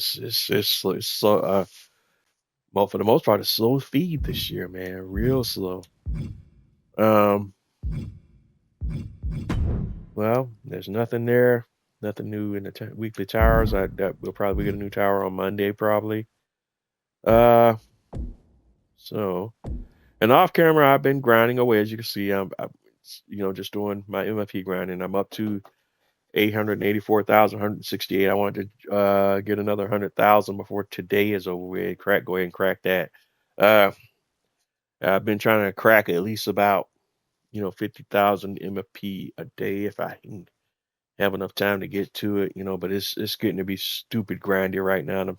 Speaker 1: well, for the most part, it's slow feed this year, man, real slow. Well, there's nothing there, nothing new in the weekly towers. We'll probably get a new tower on Monday, probably. So, and off camera, I've been grinding away. As you can see, I'm just doing my MFP grinding. I'm up to 884,168. I wanted to get another 100,000 before today is over with. Go ahead and crack that. I've been trying to crack at least about 50,000 MFP a day if I can have enough time to get to it. But it's getting to be stupid grindy right now, and I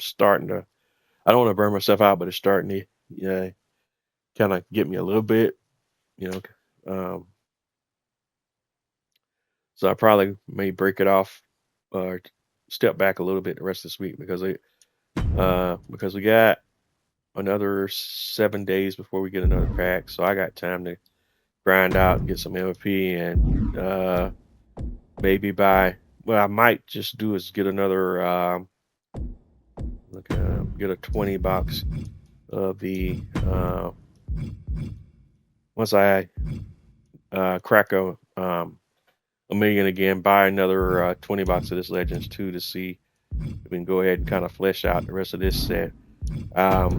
Speaker 1: don't want to burn myself out, but it's starting to kind of get me a little bit. So I probably may break it off or step back a little bit the rest of this week because we got another 7 days before we get another pack. So I got time to grind out and get some MVP, and maybe what I might just do is get another get a 20 box of the once I crack a million again, buy another 20 box of this Legends 2 to see if we can go ahead and kind of flesh out the rest of this set. But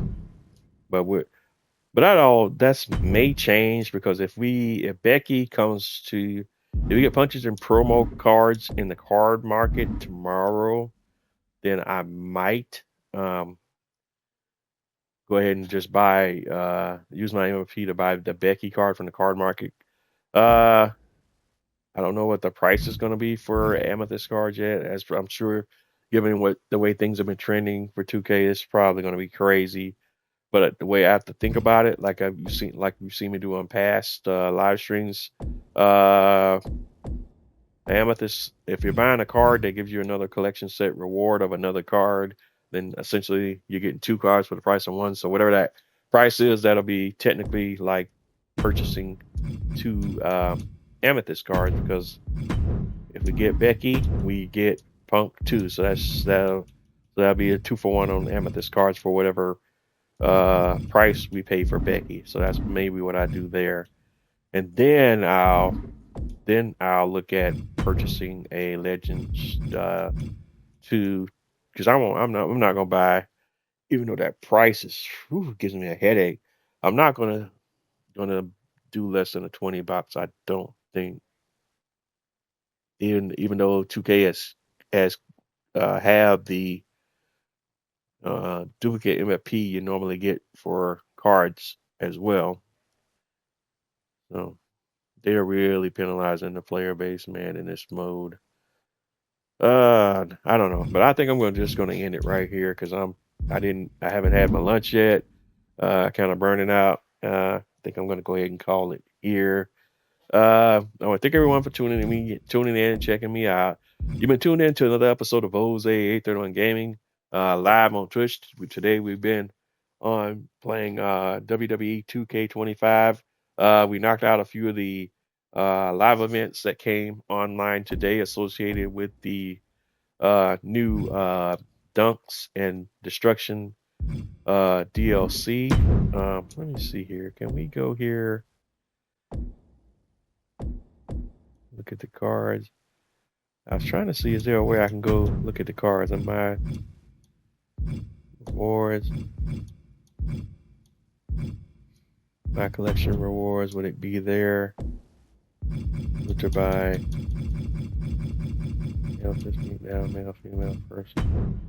Speaker 1: that may change because if Becky comes to, if we get punches and promo cards in the card market tomorrow, then I might go ahead and just use my MFP to buy the Becky card from the card market. I don't know what the price is going to be for Amethyst cards yet. As I'm sure, given the way things have been trending for 2K, it's probably going to be crazy. But the way I have to think about it, like you've seen me do on past live streams, Amethyst, if you're buying a card that gives you another collection set reward of another card, then essentially you're getting 2 cards for the price of 1. So whatever that price is, that'll be technically like purchasing 2 Amethyst cards, because if we get Becky, we get Punk too. So that'll be a 2-for-1 on Amethyst cards for whatever price we pay for Becky. So that's maybe what I do there, and then I'll look at purchasing a Legends 2, because I'm not gonna buy, even though that price gives me a headache. I'm not gonna do less than a 20 box. I don't think, even though 2K has have the duplicate MFP you normally get for cards as well. So they are really penalizing the player base, man, in this mode. I don't know, but I think I'm just gonna end it right here because I haven't had my lunch yet. Kind of burning out. I think I'm gonna go ahead and call it here. I want to thank everyone for tuning in and checking me out. You've been tuned in to another episode of Jose 831 Gaming, live on Twitch. Today we've been on playing WWE 2K25. We knocked out a few of the live events that came online today associated with the new Dunks and Destruction DLC. Let me see here. Can we go here? Look at the cards. I was trying to see, is there a way I can go look at the cards on my rewards? My collection rewards, would it be there? Filter by male, female, person.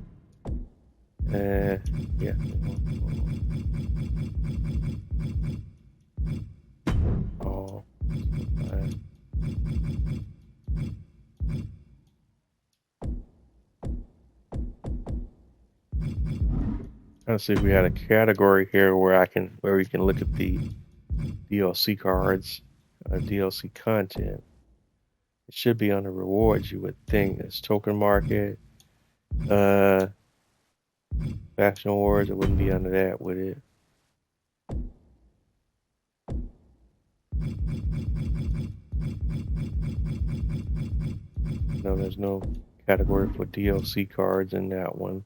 Speaker 1: Yeah. Oh. Trying to see if we had a category here where we can look at the DLC cards, DLC content. It should be under rewards, you would think. It's token market, faction awards. It wouldn't be under that, would it? No, there's no category for DLC cards in that one.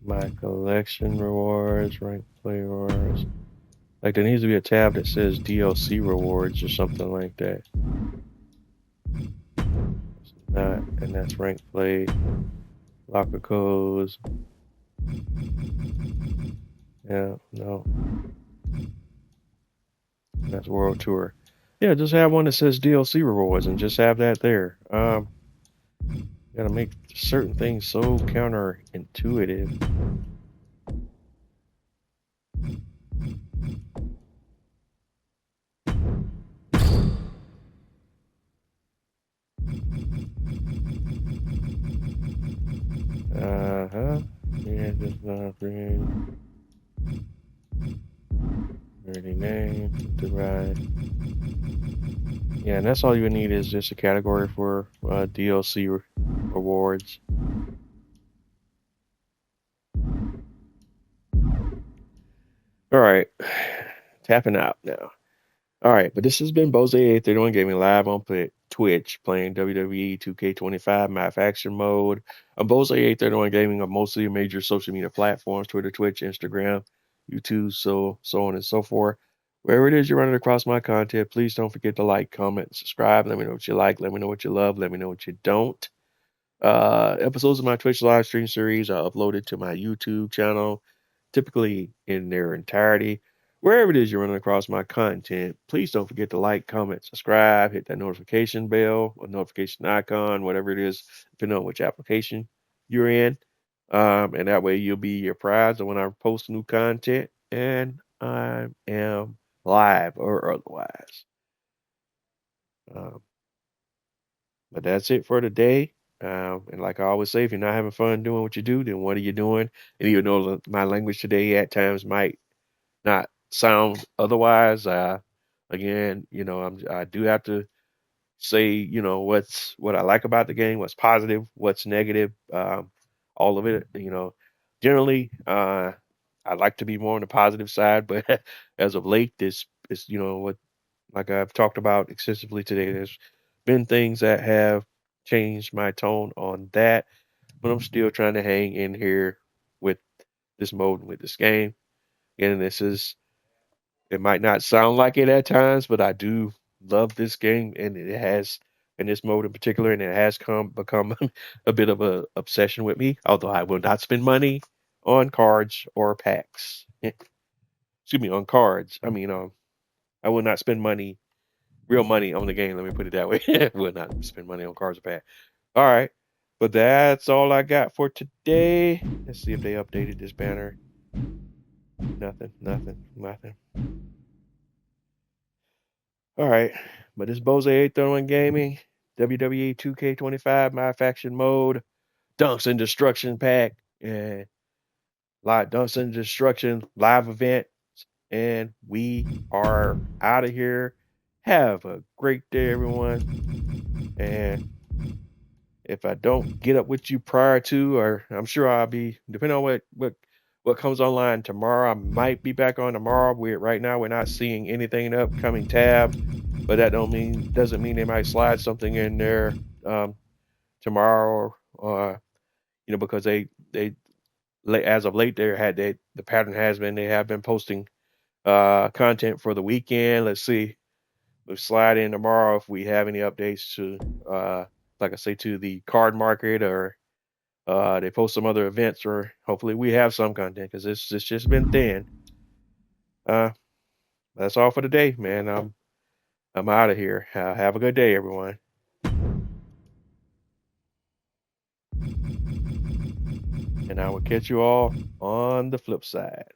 Speaker 1: My collection rewards, ranked play rewards. Like there needs to be a tab that says DLC rewards or something like that. It's not, and that's ranked play, locker codes. Yeah, no. That's World Tour. Yeah, just have one that says DLC rewards and just have that there. Gotta make certain things so counterintuitive. Yeah, just not bring dirty name, the ride. Yeah, and that's all you need is just a category for DLC rewards. All right, tapping out now. All right, but this has been Bose831 Gaming live on Twitch, playing WWE 2K25 Math Action Mode. I'm Bose831 Gaming on most of your major social media platforms: Twitter, Twitch, Instagram, YouTube, so on and so forth. Wherever it is you're running across my content, please don't forget to like, comment, and subscribe. Let me know what you like. Let me know what you love. Let me know what you don't. Episodes of my Twitch live stream series are uploaded to my YouTube channel, typically in their entirety. Wherever it is you're running across my content, please don't forget to like, comment, subscribe, hit that notification bell or notification icon, whatever it is, depending on which application you're in. And that way you'll be apprised of when I post new content and I am live or otherwise. But that's it for today. And like I always say, if you're not having fun doing what you do, then what are you doing? And even though my language today at times might not sound otherwise, again, I do have to say, what I like about the game, what's positive, what's negative, all of it. Generally, I like to be more on the positive side, but as of late, this is, like I've talked about extensively today, there's been things that have changed my tone on that, but I'm still trying to hang in here with this mode and with this game. And it might not sound like it at times, but I do love this game, and it has, in this mode in particular, and it has become a bit of a obsession with me. Although I will not spend money on cards or packs. Excuse me, on cards. I mean, I will not spend real money on the game. Let me put it that way. I will not spend money on cards or packs. All right, but that's all I got for today. Let's see if they updated this banner. Nothing. All right, but this Bose 831 Gaming, WWE 2K25 My Faction Mode, Dunks and Destruction Pack, and live Dunks and Destruction live event, and we are out of here. Have a great day, everyone. And if I don't get up with you prior to, or I'm sure I'll be, depending on what comes online tomorrow, I might be back on tomorrow. Right now we're not seeing anything in the upcoming tab, but that doesn't mean they might slide something in there tomorrow, because they as of late the pattern has been they have been posting content for the weekend. Let's see, we'll slide in tomorrow if we have any updates to like I say, to the card market, or they post some other events, or hopefully we have some content, because it's just been thin. That's all for today, man. I'm out of here. Have a good day, everyone. And I will catch you all on the flip side.